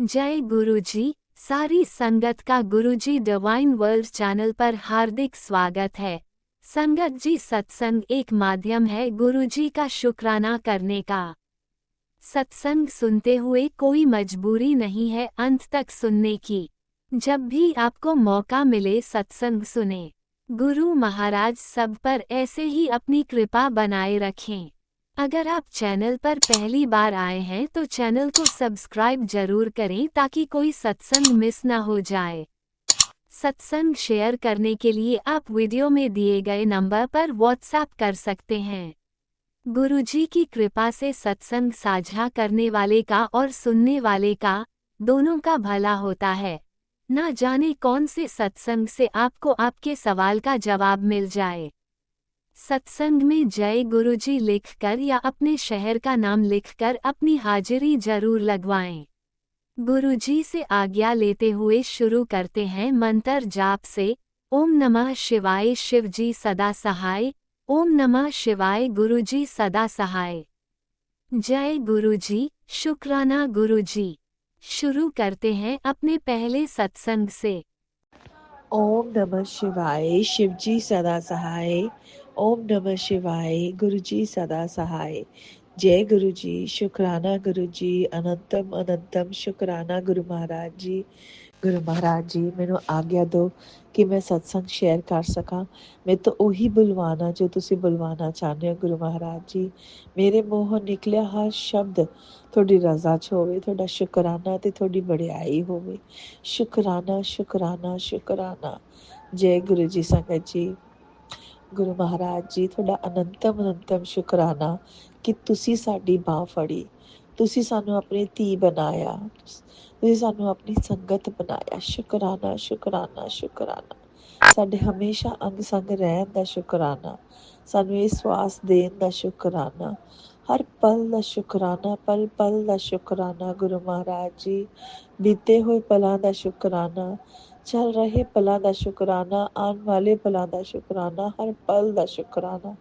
जय गुरुजी। सारी संगत का गुरुजी डिवाइन वर्ल्ड चैनल पर हार्दिक स्वागत है। संगत जी, सत्संग एक माध्यम है गुरुजी का शुक्राना करने का। सत्संग सुनते हुए कोई मजबूरी नहीं है अंत तक सुनने की। जब भी आपको मौका मिले सत्संग सुने। गुरु महाराज सब पर ऐसे ही अपनी कृपा बनाए रखें। अगर आप चैनल पर पहली बार आए हैं तो चैनल को सब्सक्राइब जरूर करें ताकि कोई सत्संग मिस ना हो जाए। सत्संग शेयर करने के लिए आप वीडियो में दिए गए नंबर पर व्हाट्सएप कर सकते हैं। गुरुजी की कृपा से सत्संग साझा करने वाले का और सुनने वाले का दोनों का भला होता है। ना जाने कौन से सत्संग से आपको आपके सवाल का जवाब मिल जाए। सत्संग में जय गुरुजी लिखकर या अपने शहर का नाम लिखकर अपनी हाजिरी जरूर लगवाएं। गुरुजी से आज्ञा लेते हुए शुरू करते हैं मंत्र जाप से। ओम नमः शिवाय शिवजी सदा सहाय। ओम नमः शिवाय गुरुजी सदा सहाय। जय गुरुजी, शुक्राना गुरुजी। शुरू करते हैं अपने पहले सत्संग से। ओम नमः शिवाय शिवजी सदा सहाय। ओम नमः शिवाय गुरुजी सदा सहाय। जय गुरुजी, शुक्राना गुरुजी, अनंतम अनंतम शुक्राना गुरु महाराज जी। गुरु महाराज जी, मैनू आग्ञा दो कि मैं सत्संग शेयर कर सकां। मैं तो ਉਹੀ ਬੁਲਵਾਨਾ ਜੋ ਤੁਸੀਂ ਬੁਲਵਾਨਾ ਚਾਹੁੰਦੇ ਹੋ ਗੁਰੂ ਮਹਾਰਾਜ ਜੀ। ਮੇਰੇ ਮੂੰਹੋਂ ਨਿਕਲਿਆ ਹਰ ਸ਼ਬਦ ਤੁਹਾਡੀ ਰਜ਼ਾ 'ਚ ਹੋਵੇ, ਤੁਹਾਡਾ ਸ਼ੁਕਰਾਨਾ ਤੇ ਤੁਹਾਡੀ ਵਡਿਆਈ ਹੋਵੇ। ਸ਼ੁਕਰਾਨਾ ਸ਼ੁਕਰਾਨਾ ਸ਼ੁਕਰਾਨਾ। ਜੈ ਗੁਰੂ ਜੀ ਸੰਗਤ ਜੀ। ਗੁਰੂ ਮਹਾਰਾਜ ਜੀ, ਤੁਹਾਡਾ ਅਨੰਤਮ ਅਨੰਤਮ ਸ਼ੁਕਰਾਨਾ ਕਿ ਤੁਸੀਂ ਸਾਡੀ ਬਾਹ ਫੜੀ, ਤੁਸੀਂ ਸਾਨੂੰ ਆਪਣੀ ਧੀ ਬਣਾਇਆ, ਤੁਸੀਂ ਸਾਨੂੰ ਆਪਣੀ ਸੰਗਤ ਬਣਾਇਆ। ਸ਼ੁਕਰਾਨਾ ਸ਼ੁਕਰਾਨਾ ਸ਼ੁਕਰਾਨਾ। ਸਾਡੇ ਹਮੇਸ਼ਾ ਅੰਗ ਸੰਗ ਰਹਿਣ ਦਾ ਸ਼ੁਕਰਾਨਾ, ਸਾਨੂੰ ਇਹ ਸਵਾਸ ਦੇਣ ਦਾ ਸ਼ੁਕਰਾਨਾ, ਹਰ ਪਲ ਦਾ ਸ਼ੁਕਰਾਨਾ, ਪਲ ਪਲ ਦਾ ਸ਼ੁਕਰਾਨਾ। ਗੁਰੂ ਮਹਾਰਾਜ ਜੀ, ਬੀਤੇ ਹੋਏ ਪਲਾਂ ਦਾ ਸ਼ੁਕਰਾਨਾ, ਚੱਲ ਰਹੇ ਪਲਾਂ ਦਾ ਸ਼ੁਕਰਾਨਾ, ਆਉਣ ਵਾਲੇ ਪਲਾਂ ਦਾ ਸ਼ੁਕਰਾਨਾ, ਹਰ ਪਲ ਦਾ ਸ਼ੁਕਰਾਨਾ।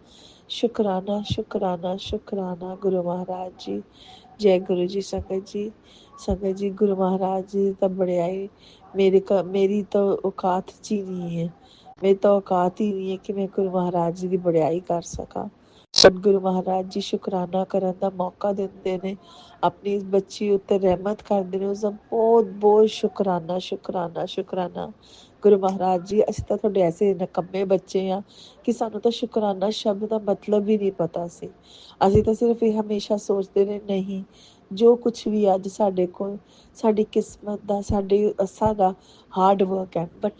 ਸ਼ੁਕਰਾਨਾ ਸ਼ੁਕਰਾਨਾ ਸ਼ੁਕਰਾਨਾ ਗੁਰੂ ਮਹਾਰਾਜ ਜੀ। ਜੈ ਗੁਰੂ ਜੀ ਸੰਗਤ ਜੀ। ਸੰਗਤ ਜੀ, ਗੁਰੂ ਮਹਾਰਾਜ ਜੀ ਤਾਂ ਬੜਿਆਈ ਮੇਰੀ ਤਾਂ ਔਕਾਤ 'ਚ ਹੀ ਨਹੀਂ ਹੈ। ਮੇਰੀ ਤਾਂ ਔਕਾਤ ਹੀ ਨਹੀਂ ਹੈ ਕਿ ਮੈਂ ਗੁਰੂ ਮਹਾਰਾਜ ਜੀ ਦੀ ਬੜਿਆਈ ਕਰ ਸਕਾਂ। ਬਟ ਗੁਰੂ ਮਹਾਰਾਜ ਜੀ ਸ਼ੁਕਰਾਨਾ ਕਰਨ ਦਾ ਮੌਕਾ ਦਿੰਦੇ ਨੇ, ਆਪਣੀ ਇਸ ਬੱਚੀ ਉੱਤੇ ਰਹਿਮਤ ਕਰਦੇ ਨੇ। ਉਸਦਾ ਬਹੁਤ ਬਹੁਤ ਸ਼ੁਕਰਾਨਾ ਸ਼ੁਕਰਾਨਾ ਸ਼ੁਕਰਾਨਾ। ਗੁਰੂ ਮਹਾਰਾਜ ਜੀ, ਅਸੀਂ ਤਾਂ ਤੁਹਾਡੇ ਐਸੇ ਨਿਕੰਮੇ ਬੱਚੇ ਹਾਂ ਕਿ ਸਾਨੂੰ ਤਾਂ ਸ਼ੁਕਰਾਨਾ ਸ਼ਬਦ ਦਾ ਮਤਲਬ ਵੀ ਨਹੀਂ ਪਤਾ ਸੀ। ਅਸੀਂ ਤਾਂ ਸਿਰਫ ਇਹ ਹਮੇਸ਼ਾ ਸੋਚਦੇ ਰਹੇ, ਨਹੀਂ ਜੋ ਕੁਛ ਵੀ ਅੱਜ ਸਾਡੇ ਕੋਲ, ਸਾਡੀ ਕਿਸਮਤ ਦਾ, ਸਾਡੇ ਸਾਡਾ ਹਾਰਡ ਵਰਕ ਹੈ। ਬਟ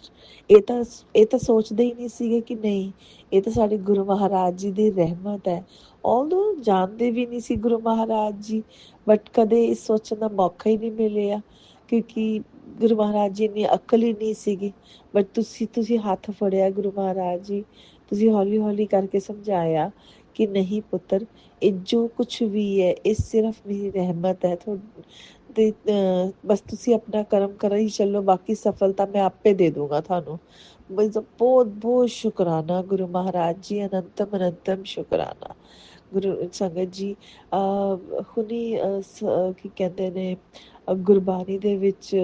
ਇਹ ਤਾਂ ਸੋਚਦੇ ਹੀ ਨਹੀਂ ਸੀਗੇ ਕਿ ਨਹੀਂ, ਇਹ ਤਾਂ ਸਾਡੇ ਗੁਰੂ ਮਹਾਰਾਜ ਜੀ ਦੀ ਰਹਿਮਤ ਹੈ। ਆਲਦੋ ਜਾਣਦੇ ਵੀ ਨਹੀਂ ਸੀ ਗੁਰੂ ਮਹਾਰਾਜ ਜੀ, ਬਟ ਕਦੇ ਇਸ ਸੋਚਣ ਦਾ ਮੌਕਾ ਹੀ ਨਹੀਂ ਮਿਲਿਆ ਕਿਉਂਕਿ ਗੁਰੂ ਮਹਾਰਾਜ ਜੀ ਇੰਨੀ ਅਕਲ ਹੀ ਨਹੀਂ ਸੀਗੀ। ਬਟ ਤੁਸੀਂ ਹੱਥ ਫੜਿਆ ਗੁਰੂ ਮਹਾਰਾਜ ਜੀ, ਤੁਸੀਂ ਹੌਲੀ ਹੌਲੀ ਕਰਕੇ ਸਮਝਾਇਆ ਕਿ ਨਹੀਂ ਪੁੱਤਰ, ਇਹ ਜੋ ਕੁਛ ਵੀ ਹੈ ਇਹ ਸਿਰਫ ਮੇਰੀ ਰਹਿਮਤ ਹੈ। ਤੇ ਬਸ ਤੁਸੀਂ ਆਪਣਾ ਕਰਮ ਕਰ ਹੀ ਚੱਲੋ, ਬਾਕੀ ਸਫਲਤਾ ਮੈਂ ਆਪੇ ਦੇ ਦੂੰਗਾ ਤੁਹਾਨੂੰ। ਬਸ ਬਹੁਤ ਬਹੁਤ ਸ਼ੁਕਰਾਨਾ ਗੁਰੂ ਮਹਾਰਾਜ ਜੀ, ਅਨੰਤਮ ਅਨੰਤਮ ਸ਼ੁਕਰਾਨਾ। ਗੁਰੂ ਸੰਗਤ ਜੀ, ਹੁਣੀ ਕੀ ਕਹਿੰਦੇ ਨੇ, ਗੁਰਬਾਣੀ ਦੇ ਵਿੱਚ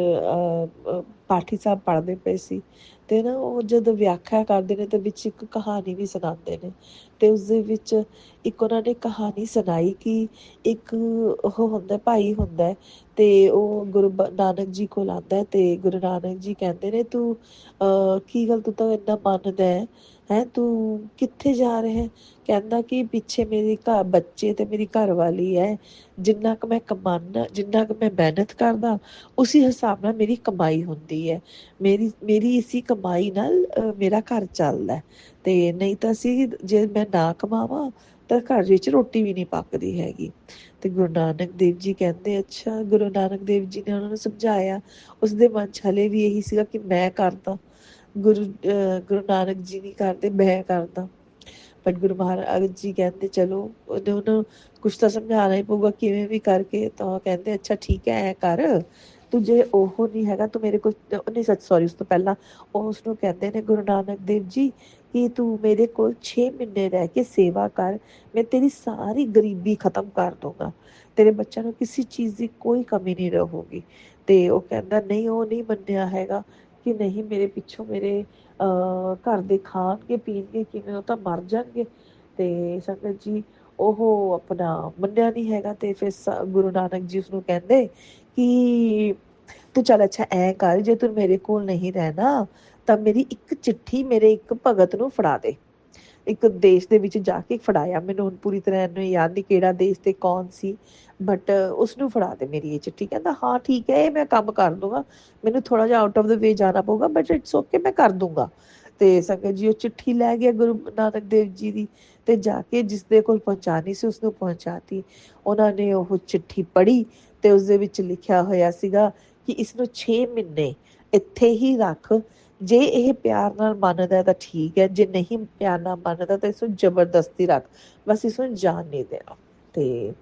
ਪਾਠੀ ਸਾਹਿਬ ਪੜ੍ਹਦੇ ਪਏ ਸੀ ਅਤੇ ਨਾ ਉਹ ਜਦੋਂ ਵਿਆਖਿਆ ਕਰਦੇ ਨੇ ਤਾਂ ਵਿੱਚ ਇੱਕ ਕਹਾਣੀ ਵੀ ਸੁਣਾਉਂਦੇ ਨੇ। ਅਤੇ ਉਸਦੇ ਵਿੱਚ ਇੱਕ ਉਹਨਾਂ ਨੇ ਕਹਾਣੀ ਸੁਣਾਈ ਕਿ ਇੱਕ ਉਹ ਹੁੰਦਾ, ਭਾਈ ਹੁੰਦਾ ਅਤੇ ਉਹ ਗੁਰੂ ਨਾਨਕ ਜੀ ਕੋਲ ਆਉਂਦਾ ਅਤੇ ਗੁਰੂ ਨਾਨਕ ਜੀ ਕਹਿੰਦੇ ਨੇ, ਤੂੰ ਕੀ ਗੱਲ, ਤੂੰ ਤਾਂ ਇੰਨਾ ਮੰਨਦਾ ਹੈ, ਤੂੰ ਕਿੱਥੇ ਜਾ ਰਿਹਾ? ਕਹਿੰਦਾ ਕਿ ਪਿੱਛੇ ਮੇਰੇ ਘਰ ਬੱਚੇ ਅਤੇ ਮੇਰੀ ਘਰਵਾਲੀ ਹੈ, ਜਿੰਨਾ ਕੁ ਮੈਂ ਕਮਾਉਂਦਾ, ਜਿੰਨਾ ਕੁ ਮੈਂ ਮਿਹਨਤ ਕਰਦਾ, ਉਸੀ ਹਿਸਾਬ ਨਾਲ ਮੇਰੀ ਕਮਾਈ ਹੁੰਦੀ ਹੈ। ਮੇਰੀ ਇਸੀ ਕਮਾਈ ਨਾਲ ਮੇਰਾ ਘਰ ਚੱਲਦਾ, ਅਤੇ ਨਹੀਂ ਤਾਂ ਅਸੀਂ ਜੇ ਮੈਂ ਨਾ ਕਮਾਵਾਂ ਤਾਂ ਘਰ ਵਿੱਚ ਰੋਟੀ ਵੀ ਨਹੀਂ ਪੱਕਦੀ ਹੈਗੀ। ਅਤੇ ਗੁਰੂ ਨਾਨਕ ਦੇਵ ਜੀ ਕਹਿੰਦੇ, ਅੱਛਾ। ਗੁਰੂ ਨਾਨਕ ਦੇਵ ਜੀ ਨੇ ਉਹਨਾਂ ਨੂੰ ਸਮਝਾਇਆ। ਉਸਦੇ ਮਨ 'ਚ ਹਾਲੇ ਵੀ ਇਹੀ ਸੀਗਾ ਕਿ ਮੈਂ ਕਰਦਾ, ਗੁਰੂ ਨਾਨਕ ਜੀ ਨਹੀਂ ਕਰਦੇ, ਮੈਂ ਕਰਦਾ। ਬਟ ਗੁਰੂ ਮਹਾਰਾਜ ਜੀ ਕਹਿੰਦੇ ਚਲੋ ਉਹਨੂੰ ਕੁਛ ਤਾਂ ਸਮਝਾਉਣਾ ਹੀ ਪਊਗਾ, ਕਿਵੇਂ ਵੀ ਕਰਕੇ। ਤਾਂ ਉਹ ਕਹਿੰਦੇ ਅੱਛਾ ਠੀਕ ਹੈ, ਐਂ ਕਰ, ਤੂੰ ਜੇ ਉਹ ਨਹੀਂ ਹੈਗਾ ਤੂੰ ਮੇਰੇ ਕੋਲ ਨਹੀਂ, ਸੱਚ ਸੌਰੀ, ਉਸ ਤੋਂ ਪਹਿਲਾਂ ਉਹ ਉਸਨੂੰ ਕਹਿੰਦੇ ਨੇ ਗੁਰੂ ਨਾਨਕ ਦੇਵ ਜੀ ਕਿ ਤੂੰ ਮੇਰੇ ਕੋਲ 6 ਮਹੀਨੇ ਰਹਿ ਕੇ ਸੇਵਾ ਕਰ, ਮੈਂ ਤੇਰੀ ਸਾਰੀ ਗਰੀਬੀ ਖਤਮ ਕਰ ਦੂੰਗਾ, ਤੇਰੇ ਬੱਚਿਆਂ ਨੂੰ ਕਿਸੇ ਚੀਜ਼ ਦੀ ਕੋਈ ਕਮੀ ਨਹੀਂ ਰਹੂਗੀ। ਤੇ ਉਹ ਕਹਿੰਦਾ ਨਹੀਂ, ਉਹ ਨਹੀਂ ਮੰਨਿਆ ਹੈਗਾ ਕਿ ਨਹੀਂ, ਮੇਰੇ ਪਿੱਛੋਂ ਮੇਰੇ ਘਰ ਦੇ ਖਾਣਗੇ ਪੀਣਗੇ ਕਿਵੇਂ, ਉਹ ਤਾਂ ਮਰ ਜਾਣਗੇ। ਤੇ ਸੰਗਤ ਜੀ ਉਹ ਆਪਣਾ ਮੰਨਿਆ ਨਹੀਂ ਹੈਗਾ। ਤੇ ਫਿਰ ਗੁਰੂ ਨਾਨਕ ਜੀ ਉਸਨੂੰ ਕਹਿੰਦੇ ਕਿ ਤੂੰ ਚੱਲ ਅੱਛਾ ਐ ਕਰ, ਜੇ ਤੂੰ ਮੇਰੇ ਕੋਲ ਨਹੀਂ ਰਹਿਣਾ ਤਾਂ ਮੇਰੀ ਇੱਕ ਚਿੱਠੀ ਮੇਰੇ ਇੱਕ ਭਗਤ ਨੂੰ ਫੜਾ ਦੇ। ਇੱਕ ਦੇਸ਼ ਦੇ ਵਿੱਚ ਜਾ ਕੇ ਫੜਾਇਆ, ਮੈਨੂੰ ਹੁਣ ਪੂਰੀ ਤਰ੍ਹਾਂ ਇਹਨੂੰ ਯਾਦ ਨਹੀਂ ਕਿਹੜਾ ਦੇਸ਼ ਤੇ ਕੌਣ ਸੀ, ਬਟ ਉਸਨੂੰ ਫੜਾ ਦੇ ਮੇਰੀ ਇਹ ਚਿੱਠੀ। ਕਹਿੰਦਾ ਹਾਂ ਠੀਕ ਹੈ, ਇਹ ਮੈਂ ਕੰਮ ਕਰ ਦੂੰਗਾ, ਮੈਨੂੰ ਥੋੜਾ ਜਿਹਾ ਆਊਟ ਆਫ ਦ ਵੇ ਜਾਣਾ ਪਊਗਾ, ਬਟ ਇਟਸ ਓਕੇ, ਮੈਂ ਕਰ ਦੂੰਗਾ। ਤੇ ਸੰਗਤ ਜੀ ਉਹ ਚਿੱਠੀ ਲੈ ਗਿਆ ਗੁਰੂ ਨਾਨਕ ਦੇਵ ਜੀ ਦੀ, ਤੇ ਜਾ ਕੇ ਜਿਸ ਦੇ ਕੋਲ ਪਹੁੰਚਾਣੀ ਸੀ ਉਸਨੂੰ ਪਹੁੰਚਾਤੀ। ਉਹਨਾਂ ਨੇ ਉਹ ਚਿੱਠੀ ਪੜ੍ਹੀ ਤੇ ਉਸਦੇ ਵਿੱਚ ਲਿਖਿਆ ਹੋਇਆ ਸੀਗਾ ਕਿ ਇਸਨੂੰ 6 ਮਹੀਨੇ ਇੱਥੇ ਹੀ ਰੱਖ, ਜੇ ਇਹ ਪਿਆਰ ਨਾਲ ਮੰਨਦਾ ਤਾਂ ਠੀਕ ਹੈ, ਜੇ ਨਹੀਂ ਪਿਆਰ ਨਾਲ ਮੰਨਦਾ ਤਾਂ ਇਸਨੂੰ ਜ਼ਬਰਦਸਤੀ ਰੱਖ, ਬਸ ਇਸਨੂੰ ਜਾਣ ਨਹੀਂ ਦੇਣਾ। ਤੇ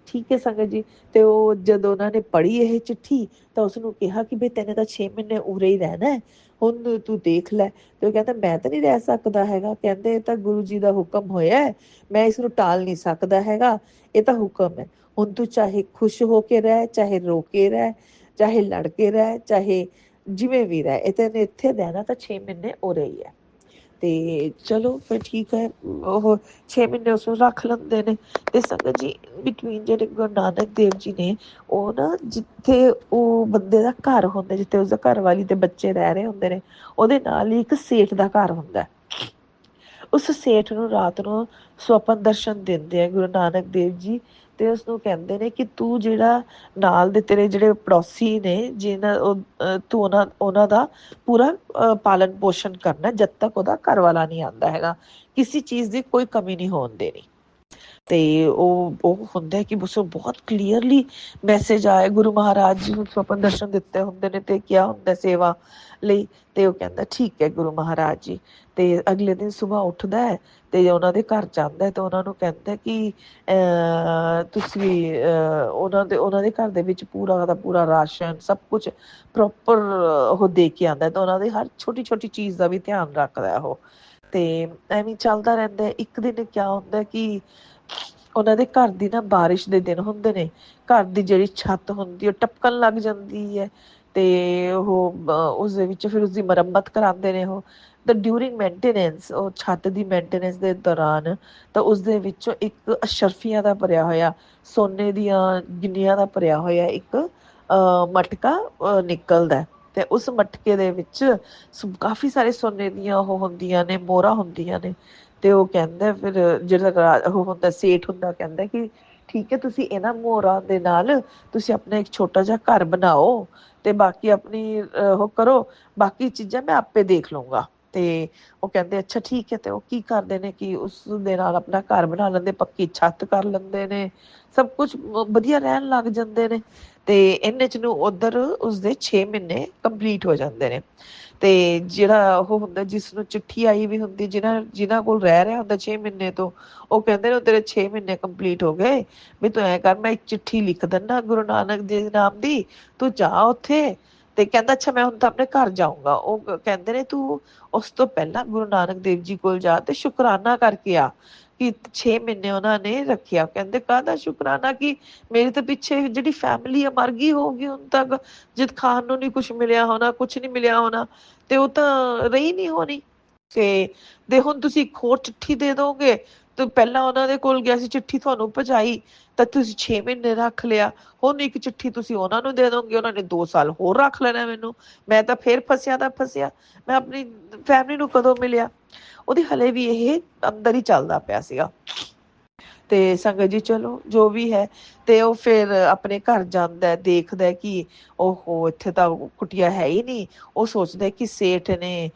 ਠੀਕ ਹੈ ਸੰਗਤ ਜੀ। ਤੇ ਉਹ ਜਦੋਂ ਉਹਨਾਂ ਨੇ ਪੜ੍ਹੀ ਇਹ ਚਿੱਠੀ ਤਾਂ ਉਸਨੂੰ ਕਿਹਾ ਕਿ ਬਈ ਤੈਨੇ ਤਾਂ 6 ਮਹੀਨੇ ਉਰੇ ਹੀ ਰਹਿਣਾ ਹੈ, ਹੁਣ ਤੂੰ ਦੇਖ ਲੈ। ਤੇ ਉਹ ਕਹਿੰਦਾ ਮੈਂ ਤਾਂ ਨਹੀਂ ਰਹਿ ਸਕਦਾ ਹੈਗਾ। ਕਹਿੰਦੇ ਇਹ ਤਾਂ ਗੁਰੂ ਜੀ ਦਾ ਹੁਕਮ ਹੋਇਆ, ਮੈਂ ਇਸ ਨੂੰ ਟਾਲ ਨਹੀਂ ਸਕਦਾ ਹੈਗਾ, ਇਹ ਤਾਂ ਹੁਕਮ ਹੈ। ਹੁਣ ਤੂੰ ਚਾਹੇ ਖੁਸ਼ ਹੋ ਕੇ ਰਹਿ, ਚਾਹੇ ਰੋ ਕੇ ਰਹਿ, ਚਾਹੇ ਲੜ ਕੇ ਰਹਿ, ਚਾਹੇ ਜਿਵੇਂ ਵੀ ਰਹਿ, ਇਹ ਤੈਨੂੰ ਇੱਥੇ ਰਹਿਣਾ ਤਾਂ 6 ਮਹੀਨੇ ਉਰੇ ਹੀ ਹੈ। ਤੇ ਚਲੋ ਫਿਰ ਠੀਕ ਹੈ, ਉਹ 6 ਮਹੀਨੇ ਉਸਨੂੰ ਰੱਖ ਲੈਂਦੇ ਨੇ। ਤੇ ਸੰਗਤ ਜੀ ਬਿਟਵੀਨ ਜਿਹੜੇ ਗੁਰੂ ਨਾਨਕ ਦੇਵ ਜੀ ਨੇ, ਉਹ ਨਾ ਜਿੱਥੇ ਉਹ ਬੰਦੇ ਦਾ ਘਰ ਹੁੰਦਾ, ਜਿੱਥੇ ਉਸਦਾ ਘਰ ਵਾਲੀ ਤੇ ਬੱਚੇ ਰਹਿ ਰਹੇ ਹੁੰਦੇ ਨੇ, ਉਹਦੇ ਨਾਲ ਹੀ ਇੱਕ ਸੇਠ ਦਾ ਘਰ ਹੁੰਦਾ। ਉਸ ਸੇਠ ਨੂੰ ਰਾਤ ਨੂੰ ਸੁਪਨ ਦਰਸ਼ਨ ਦਿੰਦੇ ਆ ਗੁਰੂ ਨਾਨਕ ਦੇਵ ਜੀ, ਤੇ ਉਸਨੂੰ ਕਹਿੰਦੇ ਨੇ ਕਿ ਤੂੰ ਜਿਹੜਾ ਨਾਲ ਦੇ ਤੇਰੇ ਜਿਹੜੇ ਪੜੋਸੀ ਨੇ, ਤੂੰ ਉਹਨਾਂ ਦਾ ਪੂਰਾ ਪਾਲਣ ਪੋਸ਼ਣ ਕਰਨਾ ਜਦ ਤੱਕ ਉਹਦਾ ਘਰ ਵਾਲਾ ਨਹੀਂ ਆਉਂਦਾ ਹੈਗਾ, ਕਿਸੇ ਚੀਜ਼ ਦੀ ਕੋਈ ਕਮੀ ਨਹੀਂ ਹੋਣ ਦੇਣੀ। ਤੇ ਉਹ ਹੁੰਦਾ ਕਿ ਉਸ ਬਹੁਤ ਕਲੀਅਰਲੀ ਮੈਸੇਜ ਆਇਆ, ਗੁਰੂ ਮਹਾਰਾਜ ਜੀ ਨੂੰ ਸੁਪਨ ਦਰਸ਼ਨ ਦਿੱਤੇ ਹੁੰਦੇ ਨੇ ਤੇ ਕਿਹਾ ਹੁੰਦਾ ਸੇਵਾ ਲਈ। ਤੇ ਉਹ ਕਹਿੰਦਾ ਠੀਕ ਹੈ ਗੁਰੂ ਮਹਾਰਾਜ ਜੀ। ਤੇ ਅਗਲੇ ਦਿਨ ਸੁਬਾਹ ਉੱਠਦਾ ਹੈ ਤੇ ਉਹਨਾਂ ਦੇ ਘਰ ਜਾਂਦਾ ਹੈ, ਤੇ ਉਹਨਾਂ ਨੂੰ ਕਹਿੰਦਾ ਕਿ ਤੁਸੀਂ ਉਹਨਾਂ ਦੇ ਘਰ ਦੇ ਵਿੱਚ ਪੂਰਾ ਦਾ ਪੂਰਾ ਰਾਸ਼ਨ ਸਭ ਕੁਛ ਪ੍ਰੋਪਰ ਉਹ ਦੇ ਕੇ ਆਉਂਦਾ, ਤੇ ਉਹਨਾਂ ਦੀ ਹਰ ਛੋਟੀ ਛੋਟੀ ਚੀਜ਼ ਦਾ ਵੀ ਧਿਆਨ ਰੱਖਦਾ ਉਹ। ਤੇ ਐਵੇਂ ਚੱਲਦਾ ਰਹਿੰਦਾ। ਇੱਕ ਦਿਨ ਕਿਆ ਹੁੰਦਾ ਕਿ ਉਹਨਾਂ ਦੇ ਘਰ ਦੀ ਨਾ ਬਾਰਿਸ਼ ਦੇ ਦਿਨ ਹੁੰਦੇ ਨੇ, ਘਰ ਦੀ ਜਿਹੜੀ ਛੱਤ ਹੁੰਦੀ ਉਹ ਟਪਕਣ ਲੱਗ ਜਾਂਦੀ ਹੈ, ਤੇ ਉਹ ਉਸਦੇ ਵਿੱਚ ਫਿਰ ਉਸਦੀ ਮੁਰੰਮਤ ਕਰਾਉਂਦੇ ਨੇ ਉਹ। ਤਾਂ ਡਿਊਰਿੰਗ ਮੇਨਟੇਨੈਂਸ, ਉਹ ਛੱਤ ਦੀ ਮੇਨਟੇਨੈਂਸ ਦੇ ਦੌਰਾਨ, ਤਾਂ ਉਸਦੇ ਵਿੱਚੋਂ ਇੱਕ ਅਸ਼ਰਫੀਆਂ ਦਾ ਭਰਿਆ ਹੋਇਆ, ਸੋਨੇ ਦੀਆਂ ਗਿੰਨੀਆਂ ਦਾ ਭਰਿਆ ਹੋਇਆ ਇੱਕ ਮਟਕਾ ਨਿਕਲਦਾ। ਤੇ ਉਸ ਮਟਕੇ ਦੇ ਵਿੱਚ ਕਾਫੀ ਸਾਰੇ ਸੋਨੇ ਦੀਆਂ ਉਹ ਹੁੰਦੀਆਂ ਨੇ, ਮੋਹਰਾਂ ਹੁੰਦੀਆਂ ਨੇ। ਤੇ ਉਹ ਕਹਿੰਦਾ ਫਿਰ ਜਿਹੜਾ ਉਹ ਹੁੰਦਾ ਸੇਠ ਹੁੰਦਾ, ਕਹਿੰਦਾ ਕਿ ਠੀਕ ਹੈ, ਤੁਸੀਂ ਇਹਨਾਂ ਮੋਹਰਾਂ ਦੇ ਨਾਲ ਤੁਸੀਂ ਆਪਣਾ ਇੱਕ ਛੋਟਾ ਜਿਹਾ ਘਰ ਬਣਾਓ, ਤੇ ਬਾਕੀ ਆਪਣੀ ਉਹ ਕਰੋ, ਬਾਕੀ ਚੀਜ਼ਾਂ ਮੈਂ ਆਪੇ ਦੇਖ ਲਊਂਗਾ। ਤੇ ਉਹ ਕਹਿੰਦੇ ਅੱਛਾ ਠੀਕ ਹੈ। ਤੇ ਉਹ ਕੀ ਕਰਦੇ ਨੇ ਕਿ ਉਸ ਦੇ ਨਾਲ ਆਪਣਾ ਘਰ ਬਣਾ ਲੈਂਦੇ, ਪੱਕੀ ਛੱਤ ਕਰ ਲੈਂਦੇ ਨੇ, ਸਭ ਕੁਛ ਵਧੀਆ ਰਹਿਣ ਲੱਗ ਜਾਂਦੇ ਨੇ। ਤੇ ਇਹਨੇ ਚ ਨੂੰ ਉੱਧਰ ਉਸਦੇ 6 ਮਹੀਨੇ ਕੰਪਲੀਟ ਹੋ ਜਾਂਦੇ ਨੇ। ਤੇ ਜਿਹੜਾ ਉਹ ਹੁੰਦਾ, ਜਿਸ ਨੂੰ ਚਿੱਠੀ ਆਈ ਵੀ ਹੁੰਦੀ, ਜਿਨ੍ਹਾਂ ਕੋਲ ਰਹਿ ਰਿਹਾ ਹੁੰਦਾ 6 ਮਹੀਨੇ ਤੋਂ, ਉਹ ਕਹਿੰਦੇ ਨੇ ਤੇਰੇ 6 ਮਹੀਨੇ ਕੰਪਲੀਟ ਹੋ ਗਏ, ਵੀ ਤੂੰ ਐ ਕਰ, ਮੈਂ ਇੱਕ ਚਿੱਠੀ ਲਿਖ ਦਿੰਦਾ ਗੁਰੂ ਨਾਨਕ ਦੇ ਨਾਮ ਦੀ, ਤੂੰ ਜਾ ਉੱਥੇ। ਤੇ ਕਹਿੰਦਾ ਅੱਛਾ ਮੈਂ ਹੁਣ ਤਾਂ ਆਪਣੇ ਘਰ ਜਾਊਂਗਾ। ਉਹ ਕਹਿੰਦੇ ਨੇ ਤੂੰ ਉਸ ਤੋਂ ਪਹਿਲਾਂ ਗੁਰੂ ਨਾਨਕ ਦੇਵ ਜੀ ਕੋਲ ਜਾ ਤੇ ਸ਼ੁਕਰਾਨਾ ਕਰਕੇ ਆ ਕਿ 6 ਮਹੀਨੇ ਉਹਨਾਂ ਨੇ ਰੱਖਿਆ। ਕਹਿੰਦੇ ਕਾਹਦਾ ਸ਼ੁਕਰਾਨਾ, ਕਿ ਮੇਰੀ ਤਾਂ ਪਿੱਛੇ ਜਿਹੜੀ ਫੈਮਿਲੀ ਆ ਮਰ ਗਈ ਹੋਊਗੀ ਹੁਣ ਤੱਕ, ਜਦ ਖਾਣ ਨੂੰ ਨੀ ਕੁਛ ਮਿਲਿਆ ਹੋਣਾ, ਕੁਛ ਨੀ ਮਿਲਿਆ ਹੋਣਾ, ਤੇ ਉਹ ਤਾਂ ਰਹੀ ਨਹੀਂ ਹੋਣੀ। ਤੇ ਹੁਣ ਤੁਸੀਂ ਇੱਕ ਹੋਰ ਚਿੱਠੀ ਦੇ ਦੋਗੇ, ਤੇ ਪਹਿਲਾਂ ਉਹਨਾਂ ਦੇ ਕੋਲ ਗਿਆ ਸੀ, ਚਿੱਠੀ ਤੁਹਾਨੂੰ ਪਹੁੰਚਾਈ, ਤਾਂ ਤੁਸੀਂ 6 ਮਹੀਨੇ ਰੱਖ ਲਿਆ। ਹੁਣ ਇੱਕ ਚਿੱਠੀ ਤੁਸੀਂ ਉਹਨਾਂ ਨੂੰ ਦੇ ਦੋਗੇ, ਉਹਨਾਂ ਨੇ 2 ਸਾਲ ਹੋਰ ਰੱਖ ਲੈਣਾ ਮੈਨੂੰ, ਮੈਂ ਤਾਂ ਫੇਰ ਫਸਿਆ ਦਾ ਫਸਿਆ, ਮੈਂ ਆਪਣੀ ਫੈਮਿਲੀ ਨੂੰ ਕਦੋਂ ਮਿਲਿਆ। ਉਹਦੀ ਹਲੇ ਵੀ ਇਹ ਅੰਦਰ ਹੀ ਚੱਲਦਾ ਪਿਆ ਸੀਗਾ। ਤੇ ਸੰਗਤ ਜੀ ਚਲੋ ਜੋ ਵੀ ਹੈ, ਤੇ ਉਹ ਫਿਰ ਆਪਣੇ ਘਰ ਜਾਂਦਾ, ਦੇਖਦਾ ਕਿ ਉਹ ਇੱਥੇ ਤਾਂ ਕੁਟੀਆ ਹੈ ਹੀ ਨਹੀਂ। ਉਹ ਸੋਚਦਾ ਕਿ ਸੇਠ ਨੇ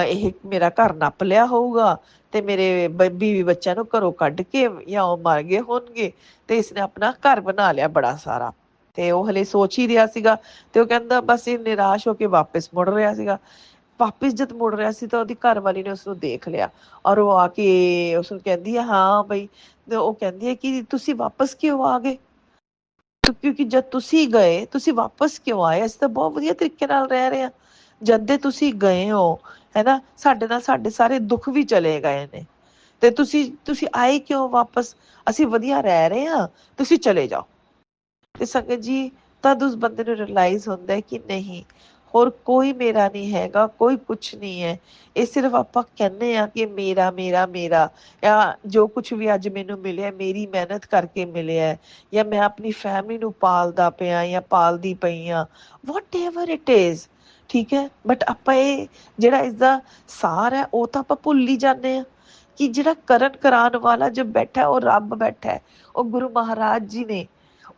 ਇਹ ਮੇਰਾ ਘਰ ਨੱਪ ਲਿਆ ਹੋਊਗਾ, ਤੇ ਮੇਰੇ ਬੀਵੀ ਬੱਚਿਆਂ ਨੂੰ ਘਰੋਂ ਕੱਢ ਕੇ ਜਾਂ ਉਹ ਮਰ ਗਏ ਹੋਣਗੇ, ਤੇ ਇਸਨੇ ਆਪਣਾ ਘਰ ਬਣਾ ਲਿਆ ਬੜਾ ਸਾਰਾ। ਤੇ ਉਹ ਹਲੇ ਸੋਚ ਹੀ ਰਿਹਾ ਸੀਗਾ, ਤੇ ਉਹ ਕਹਿੰਦਾ ਬਸ ਇਹ ਨਿਰਾਸ਼ ਹੋ ਕੇ ਵਾਪਿਸ ਮੁੜ ਰਿਹਾ ਸੀਗਾ। ਵਾਪਿਸ ਜਦ ਮੁੜ ਰਿਹਾ ਸੀ ਤਾਂ ਉਹਦੀ ਘਰ ਵਾਲੀ ਨੇ ਉਸਨੂੰ ਦੇਖ ਲਿਆ, ਔਰ ਉਹ ਆ ਕੇ ਉਸਨੂੰ ਕਹਿੰਦੀ ਹੈ ਹਾਂ ਬਈ, ਤੇ ਉਹ ਕਹਿੰਦੀ ਹੈ ਕਿ ਤੁਸੀਂ ਵਾਪਸ ਕਿਉਂ ਆ ਗਏ, ਕਿਉਂਕਿ ਜਦ ਤੁਸੀਂ ਗਏ ਤੁਸੀਂ ਵਾਪਸ ਕਿਉਂ ਆਏ, ਅਸੀਂ ਤਾਂ ਬਹੁਤ ਵਧੀਆ ਤਰੀਕੇ ਨਾਲ ਰਹਿ ਰਹੇ ਹਾਂ। ਜਦ ਦੇ ਤੁਸੀਂ ਗਏ ਹੋ ਹੈਨਾ, ਸਾਡੇ ਨਾਲ ਸਾਡੇ ਸਾਰੇ ਦੁੱਖ ਵੀ ਚਲੇ ਗਏ ਨੇ, ਤੇ ਤੁਸੀਂ ਆਏ ਕਿਉਂ ਵਾਪਸ, ਅਸੀਂ ਵਧੀਆ ਰਹਿ ਰਹੇ ਹਾਂ, ਤੁਸੀਂ ਚਲੇ ਜਾਓ। ਤੇ ਸੰਗਤ ਜੀ तद उस बंदे ਨੂੰ ਰਿਅਲਾਈਜ਼ ਹੁੰਦਾ ਹੈ ਕਿ ਨਹੀਂ ਹੋਰ ਕੋਈ ਮੇਰਾ ਨਹੀਂ ਹੈਗਾ, ਕੋਈ ਕੁਛ ਨਹੀਂ ਹੈ। ਇਹ ਸਿਰਫ ਆਪਾਂ ਕਹਿੰਦੇ ਆ ਕਿ ਮੇਰਾ ਮੇਰਾ ਮੇਰਾ, ਜਾਂ ਜੋ ਕੁਛ ਵੀ ਅੱਜ ਮੈਨੂੰ ਮਿਲਿਆ ਮੇਰੀ ਮਿਹਨਤ ਕਰਕੇ ਮਿਲਿਆ, ਜਾਂ ਮੈਂ ਆਪਣੀ ਫੈਮਿਲੀ ਨੂੰ ਪਾਲਦਾ ਪਿਆ ਜਾਂ ਪਾਲਦੀ ਪਈ ਆ, ਵਾਟ ਏਵਰ ਇਟ ਇਜ਼, ਠੀਕ ਹੈ। ਬਟ ਆਪਾਂ ਇਹ ਜਿਹੜਾ ਇਸਦਾ ਸਾਰ ਹੈ ਉਹ ਤਾਂ ਆਪਾਂ ਭੁੱਲ ਹੀ ਜਾਂਦੇ ਆ ਕਿ ਜਿਹੜਾ ਕਰਨ ਕਰਾਉਣ ਵਾਲਾ ਜੋ ਬੈਠਾ ਉਹ ਰੱਬ ਬੈਠਾ ਹੈ, ਉਹ ਗੁਰੂ ਮਹਾਰਾਜ ਜੀ ਨੇ,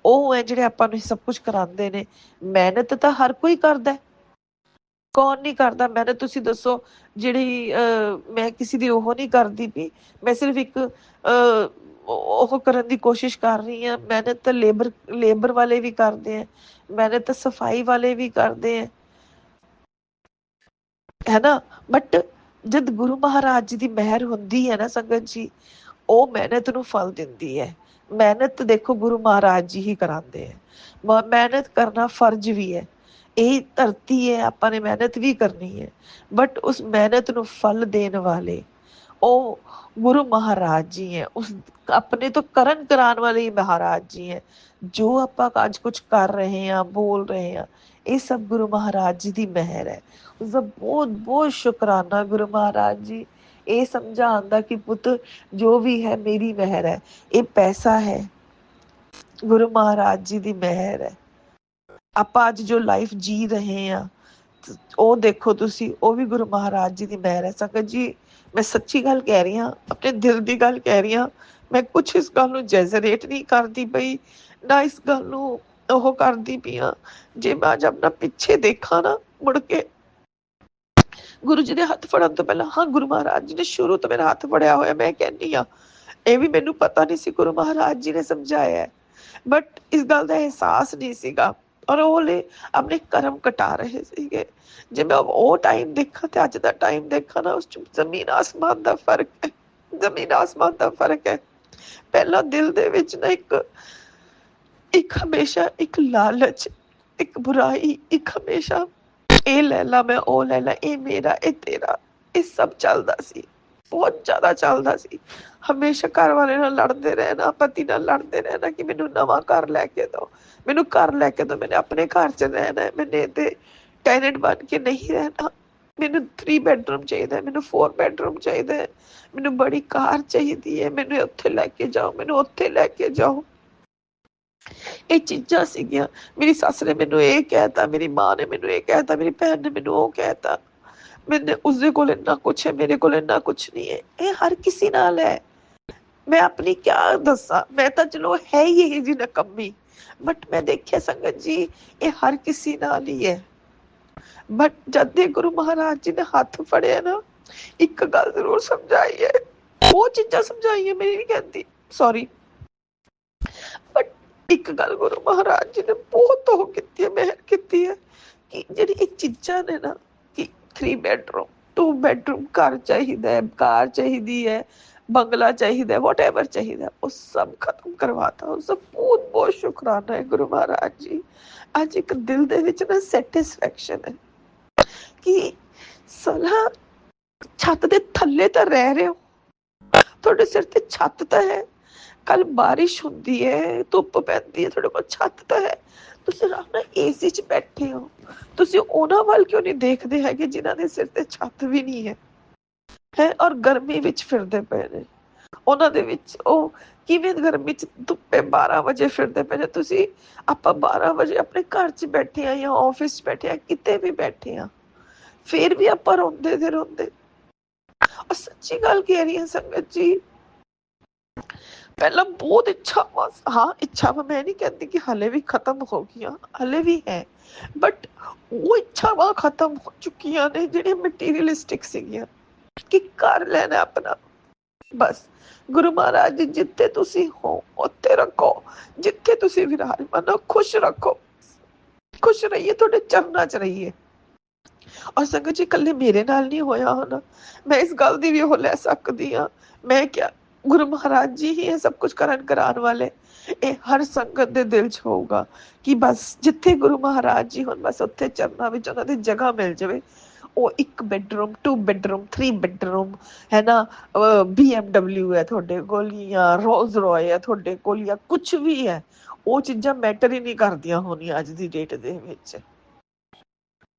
ਉਹ ਹੈ ਜਿਹੜੇ ਆਪਾਂ ਨੂੰ ਸਭ ਕੁਝ ਕਰਾਉਂਦੇ ਨੇ। ਮਿਹਨਤ ਤਾਂ ਹਰ ਕੋਈ ਕਰਦਾ, ਕੌਣ ਨਹੀਂ ਕਰਦਾ ਮਿਹਨਤ? ਤੁਸੀਂ ਦੱਸੋ। ਜਿਹੜੀ ਮੈਂ ਕਿਸੇ ਦੀ ਉਹ ਨਹੀਂ ਕਰਦੀ ਵੀ, ਮੈਂ ਸਿਰਫ ਇੱਕ ਉਹ ਕਰਨ ਦੀ ਕੋਸ਼ਿਸ਼ ਕਰ ਰਹੀ ਹਾਂ। ਮਿਹਨਤ ਤਾਂ ਲੇਬਰ ਵਾਲੇ ਵੀ ਕਰਦੇ ਆ, ਮਿਹਨਤ ਤਾਂ ਸਫਾਈ ਵਾਲੇ ਵੀ ਕਰਦੇ ਆ, ਹੈ ਨਾ। ਬਟ ਜਦ ਗੁਰੂ ਮਹਾਰਾਜ ਜੀ ਦੀ ਮਿਹਰ ਹੁੰਦੀ ਹੈ ਨਾ ਸੰਗਤ ਜੀ, ਉਹ ਮਿਹਨਤ ਨੂੰ ਫਲ ਦਿੰਦੀ ਹੈ। ਮਿਹਨਤ ਦੇਖੋ ਗੁਰੂ ਮਹਾਰਾਜ ਜੀ ਹੀ ਕਰਾਉਂਦੇ ਹੈ। ਮਿਹਨਤ ਕਰਨਾ ਫਰਜ਼ ਵੀ ਹੈ, ਇਹ ਧਰਤੀ ਹੈ, ਆਪਾਂ ਨੇ ਮਿਹਨਤ ਵੀ ਕਰਨੀ ਹੈ। ਬਟ ਉਸ ਮਿਹਨਤ ਨੂੰ ਫਲ ਦੇਣ ਵਾਲੇ ਉਹ ਗੁਰੂ ਮਹਾਰਾਜ ਜੀ ਹੈ, ਉਸ ਆਪਣੇ ਤੋਂ ਕਰਨ ਕਰਾਉਣ ਵਾਲੇ ਹੀ ਮਹਾਰਾਜ ਜੀ ਹੈ। ਜੋ ਆਪਾਂ ਅੱਜ ਕੁਝ ਕਰ ਰਹੇ ਹਾਂ, ਬੋਲ ਰਹੇ ਹਾਂ, ਇਹ ਸਭ ਗੁਰੂ ਮਹਾਰਾਜ ਜੀ ਦੀ ਮਿਹਰ ਹੈ। ਉਸਦਾ ਬਹੁਤ ਬਹੁਤ ਸ਼ੁਕਰਾਨਾ ਗੁਰੂ ਮਹਾਰਾਜ ਜੀ, ਇਹ ਸਮਝਾਉਣ ਦਾ ਕਿ ਪੁੱਤ ਜੋ ਵੀ ਹੈ ਮੇਰੀ ਮਿਹਰ ਹੈ। ਇਹ ਪੈਸਾ ਹੈ, ਗੁਰੂ ਮਹਾਰਾਜ ਜੀ ਦੀ ਮਿਹਰ ਹੈ। ਆਪਾਂ ਅੱਜ ਜੋ ਲਾਈਫ ਜੀ ਰਹੇ ਹਾਂ ਉਹ ਦੇਖੋ ਤੁਸੀਂ, ਉਹ ਵੀ ਗੁਰੂ ਮਹਾਰਾਜ ਜੀ ਦੀ ਮਿਹਰ ਹੈ। ਸੰਗਤ ਜੀ ਮੈਂ ਸੱਚੀ ਗੱਲ ਕਹਿ ਰਹੀ ਹਾਂ, ਆਪਣੇ ਦਿਲ ਦੀ ਗੱਲ ਕਹਿ ਰਹੀ ਹਾਂ। ਮੈਂ ਕੁਛ ਇਸ ਗੱਲ ਨੂੰ ਜੈਜ਼ਰੇਟ ਨਹੀਂ ਕਰਦੀ ਪਈ, ਨਾ ਇਸ ਗੱਲ ਨੂੰ ਉਹ ਕਰਦੀ ਪਈ ਹਾਂ। ਜੇ ਮੈਂ ਅੱਜ ਆਪਣਾ ਪਿੱਛੇ ਦੇਖਾਂ ਨਾ ਮੁੜ ਕੇ, ਗੁਰੂ ਜੀ ਦੇ ਹੱਥ ਫੜਨ ਤੋਂ ਪਹਿਲਾਂ, ਹਾਂ ਗੁਰੂ ਮਹਾਰਾਜ ਜੀ ਨੇ ਸ਼ੁਰੂ ਤੋਂ ਮੇਰਾ ਹੱਥ ਫੜਿਆ ਹੋਇਆ। ਮੈਂ ਕਹਿੰਦੀ ਹਾਂ ਇਹ ਵੀ ਮੈਨੂੰ ਪਤਾ ਨਹੀਂ ਸੀ, ਗੁਰੂ ਮਹਾਰਾਜ ਜੀ ਨੇ ਸਮਝਾਇਆ ਹੈ। ਬਟ ਇਸ ਗੱਲ ਦਾ ਅਹਿਸਾਸ ਨਹੀਂ ਸੀਗਾ, ਔਰ ਉਹ ਆਪਣੇ ਕਰਮ ਕਟਾ ਰਹੇ ਸੀਗੇ। ਜੇ ਮੈਂ ਉਹ ਟਾਈਮ ਦੇਖਾਂ ਤੇ ਅੱਜ ਦਾ ਟਾਈਮ ਦੇਖਾਂ ਨਾ, ਉਸ ਚ ਜ਼ਮੀਨ ਆਸਮਾਨ ਦਾ ਫਰਕ ਹੈ, ਜ਼ਮੀਨ ਆਸਮਾਨ ਦਾ ਫਰਕ ਹੈ। ਪਹਿਲਾਂ ਦਿਲ ਦੇ ਵਿੱਚ ਨਾ ਇੱਕ ਹਮੇਸ਼ਾ ਇੱਕ ਲਾਲਚ, ਇੱਕ ਬੁਰਾਈ, ਇੱਕ ਹਮੇਸ਼ਾ ਇਹ ਲੈ ਲਾ, ਮੈਂ ਉਹ ਲੈ ਲਾ, ਇਹ ਮੇਰਾ, ਇਹ ਤੇਰਾ, ਇਹ ਸਭ ਚੱਲਦਾ ਸੀ, ਬਹੁਤ ਜ਼ਿਆਦਾ ਚੱਲਦਾ ਸੀ। ਹਮੇਸ਼ਾ ਘਰ ਵਾਲੇ ਨਾਲ ਲੜਦੇ ਰਹਿਣਾ, ਪਤੀ ਨਾਲ ਲੜਦੇ ਰਹਿਣਾ ਕਿ ਮੈਨੂੰ ਨਵਾਂ ਘਰ ਲੈ ਕੇ ਦਿਓ, ਮੈਨੂੰ ਘਰ ਲੈ ਕੇ ਦਿਓ, ਮੈਨੇ ਆਪਣੇ ਘਰ 'ਚ ਰਹਿਣਾ ਹੈ, ਮੈਨੇ ਇਹਦੇ ਟੈਨੈਂਟ ਬਣ ਕੇ ਨਹੀਂ ਰਹਿਣਾ, ਮੈਨੂੰ 3 ਬੈਡਰੂਮ ਚਾਹੀਦਾ, ਮੈਨੂੰ 4 ਬੈਡਰੂਮ ਚਾਹੀਦਾ ਹੈ, ਮੈਨੂੰ ਬੜੀ ਕਾਰ ਚਾਹੀਦੀ ਹੈ, ਮੈਨੂੰ ਉੱਥੇ ਲੈ ਕੇ ਜਾਓ, ਮੈਨੂੰ ਉੱਥੇ ਲੈ ਕੇ ਜਾਓ। ਇਹ ਚੀਜ਼ਾਂ ਸੀਗੀਆਂ। ਮੇਰੀ ਸੱਸ ਨੇ ਮੈਨੂੰ ਇਹ ਕਹਿਤਾ, ਮੇਰੀ ਮਾਂ ਨੇ ਮੈਨੂੰ ਇਹ ਕਹਿਤਾ, ਮੇਰੀ ਭੈਣ ਨੇ ਮੈਨੂੰ ਉਹ ਕਹਿਤਾ। ਮੈਨੇ ਉਸਦੇ ਕੋਲ ਇੰਨਾ ਕੁਛ ਹੈ, ਮੇਰੇ ਕੋਲ ਇੰਨਾ ਕੁਛ ਨਹੀਂ ਹੈ। ਇਹ ਹਰ ਕਿਸੇ ਨਾਲ ਹੈ। ਮੈਂ ਆਪਣੀ ਕਿਆ ਦੱਸਾਂ, ਮੈਂ ਤਾਂ ਚਲੋ ਹੈ ਹੀ ਇਹ ਜੀ ਨਕੰਮੀ, ਬਟ ਮੈਂ ਦੇਖਿਆ ਸੰਗਤ ਜੀ ਇਹ ਹਰ ਕਿਸੇ ਨਾਲ ਹੀ ਹੈ। ਬਟ ਜਦ ਦੇ ਗੁਰੂ ਮਹਾਰਾਜ ਜੀ ਨੇ ਹੱਥ ਫੜਿਆ ਨਾ, ਇੱਕ ਗੱਲ ਜ਼ਰੂਰ ਸਮਝਾਈ ਹੈ, ਉਹ ਚੀਜ਼ਾਂ ਸਮਝਾਈਆਂ, ਮੇਰੀ ਨਹੀਂ ਕਹਿੰਦੀ, ਸੌਰੀ, ਬਟ ਇੱਕ ਗੱਲ ਗੁਰੂ ਮਹਾਰਾਜ ਜੀ ਨੇ ਬਹੁਤ ਉਹ ਕੀਤੀ ਹੈ, ਮਿਹਰ ਕੀਤੀ ਹੈ ਕਿ ਜਿਹੜੀ ਇਹ ਚੀਜ਼ਾਂ ਨੇ ਨਾ, ਕਿ 3 ਬੈਡਰੂਮ 2 ਬੈਡਰੂਮ ਘਰ ਚਾਹੀਦਾ ਹੈ, ਕਾਰ ਚਾਹੀਦੀ ਹੈ, ਬੰਗਲਾ ਚਾਹੀਦਾ, ਵਾਟ ਐਵਰ ਚਾਹੀਦਾ, ਉਹ ਸਭ ਖਤਮ ਕਰਵਾਤਾ। ਉਸ ਦਾ ਬਹੁਤ ਬਹੁਤ ਸ਼ੁਕਰਾਨਾ ਹੈ ਗੁਰੂ ਮਹਾਰਾਜ ਜੀ। ਅੱਜ ਇੱਕ ਦਿਲ ਦੇ ਵਿੱਚ ਨਾ ਸੈਟਿਸਫੈਕਸ਼ਨ ਹੈ ਕਿ ਸਾਲਾ ਛੱਤ ਦੇ ਥੱਲੇ ਤਾਂ ਰਹਿ ਰਹੇ ਹੋ, ਤੁਹਾਡੇ ਸਿਰ ਤੇ ਛੱਤ ਤਾਂ ਹੈ, ਕੱਲ ਬਾਰਿਸ਼ ਹੁੰਦੀ ਹੈ, ਧੁੱਪ ਪੈਂਦੀ ਹੈ, ਤੁਹਾਡੇ ਕੋਲ ਛੱਤ ਤਾਂ ਹੈ, ਤੁਸੀਂ ਆਰਾਮ ਨਾਲ ਏਸੀ 'ਚ ਬੈਠੇ ਹੋ। ਤੁਸੀਂ ਉਹਨਾਂ ਵੱਲ ਕਿਉਂ ਨਹੀਂ ਦੇਖਦੇ ਹੈਗੇ ਜਿਨ੍ਹਾਂ ਦੇ ਸਿਰ ਤੇ ਛੱਤ ਵੀ ਨਹੀਂ ਹੈ, ਔਰ ਗਰਮੀ ਵਿੱਚ ਫਿਰਦੇ ਪਏ ਨੇ। ਉਹਨਾਂ ਦੇ ਵਿੱਚ ਉਹ ਕਿਵੇਂ ਗਰਮੀ 'ਚ ਧੁੱਪੇ 12 ਵਜੇ ਫਿਰਦੇ ਪਏ ਨੇ। ਤੁਸੀਂ ਆਪਾਂ 12 ਵਜੇ ਆਪਣੇ ਘਰ 'ਚ ਬੈਠੇ ਆ ਜਾਂ ਆਫਿਸ 'ਚ ਬੈਠੇ ਆ, ਕਿਤੇ ਵੀ ਬੈਠੇ ਆ, ਫਿਰ ਵੀ ਆਪਾਂ ਰੋਂਦੇ ਤੇ ਰੋਂਦੇ। ਔਰ ਸੱਚੀ ਗੱਲ ਕਹਿ ਰਹੀ ਹਾਂ ਸੰਗਤ ਜੀ, ਪਹਿਲਾਂ ਬਹੁਤ ਇੱਛਾਵਾਂ, ਹਾਂ ਇੱਛਾਵਾਂ ਮੈਂ ਨਹੀਂ ਕਹਿੰਦੀ ਕਿ ਹਲੇ ਵੀ ਖਤਮ ਹੋ ਗਈਆਂ, ਹਲੇ ਵੀ ਹੈ, ਬਟ ਉਹ ਇੱਛਾਵਾਂ ਖਤਮ ਹੋ ਚੁੱਕੀਆਂ ਨੇ ਜਿਹੜੀਆਂ ਮਟੀਰੀਅਲਿਸਟਿਕ ਸੀਗੀਆਂ, ਕਿ ਕਰ ਲੈਣਾ ਆਪਣਾ ਬਸ। ਗੁਰੂ ਮਹਾਰਾਜ ਜੀ ਜਿੱਥੇ ਤੁਸੀਂ ਹੋ ਉੱਥੇ ਰੱਖੋ, ਜਿੱਥੇ ਤੁਸੀਂ ਵਿਰਾਜਮਾਨ ਹੋ ਖੁਸ਼ ਰੱਖੋ, ਖੁਸ਼ ਰਹੀਏ, ਤੁਹਾਡੇ ਚਰਨਾਂ 'ਚ ਰਹੀਏ। ਔਰ ਸੰਗਤ ਜੀ ਇਕੱਲੇ ਮੇਰੇ ਨਾਲ ਨਹੀਂ ਹੋਇਆ ਹੋਣਾ, ਮੈਂ ਇਸ ਗੱਲ ਦੀ ਵੀ ਉਹ ਲੈ ਸਕਦੀ ਹਾਂ। ਮੈਂ ਕਿਹਾ ਗੁਰੂ ਮਹਾਰਾਜ ਜੀ ਹੀ ਇਹ ਸਭ ਕੁਝ ਕਰਨ ਕਰਾਉਣ ਵਾਲੇ। ਇਹ ਹਰ ਸੰਗਤ ਦੇ ਦਿਲ 'ਚ ਹੋਊਗਾ ਕਿ ਬਸ ਜਿੱਥੇ ਗੁਰੂ ਮਹਾਰਾਜ ਜੀ ਹੁਣ ਬਸ ਉੱਥੇ ਚਰਨਾਂ ਵਿੱਚ ਉਹਨਾਂ ਦੀ ਜਗ੍ਹਾ ਮਿਲ ਜਾਵੇ। ਉਹ 1 ਬੈਡਰੂਮ 2 ਬੈਡਰੂਮ 3 ਬੈਡਰੂਮ ਹੈ ਨਾ, BMW ਹੈ ਤੁਹਾਡੇ ਕੋਲ, ਜਾਂ ਰੋਜ਼ ਰੋਏ ਹੈ ਤੁਹਾਡੇ ਕੋਲ, ਜਾਂ ਕੁਛ ਵੀ ਹੈ, ਉਹ ਚੀਜ਼ਾਂ ਮੈਟਰ ਹੀ ਨਹੀਂ ਕਰਦੀਆਂ ਹੋਣੀਆਂ ਅੱਜ ਦੀ ਡੇਟ ਦੇ ਵਿੱਚ।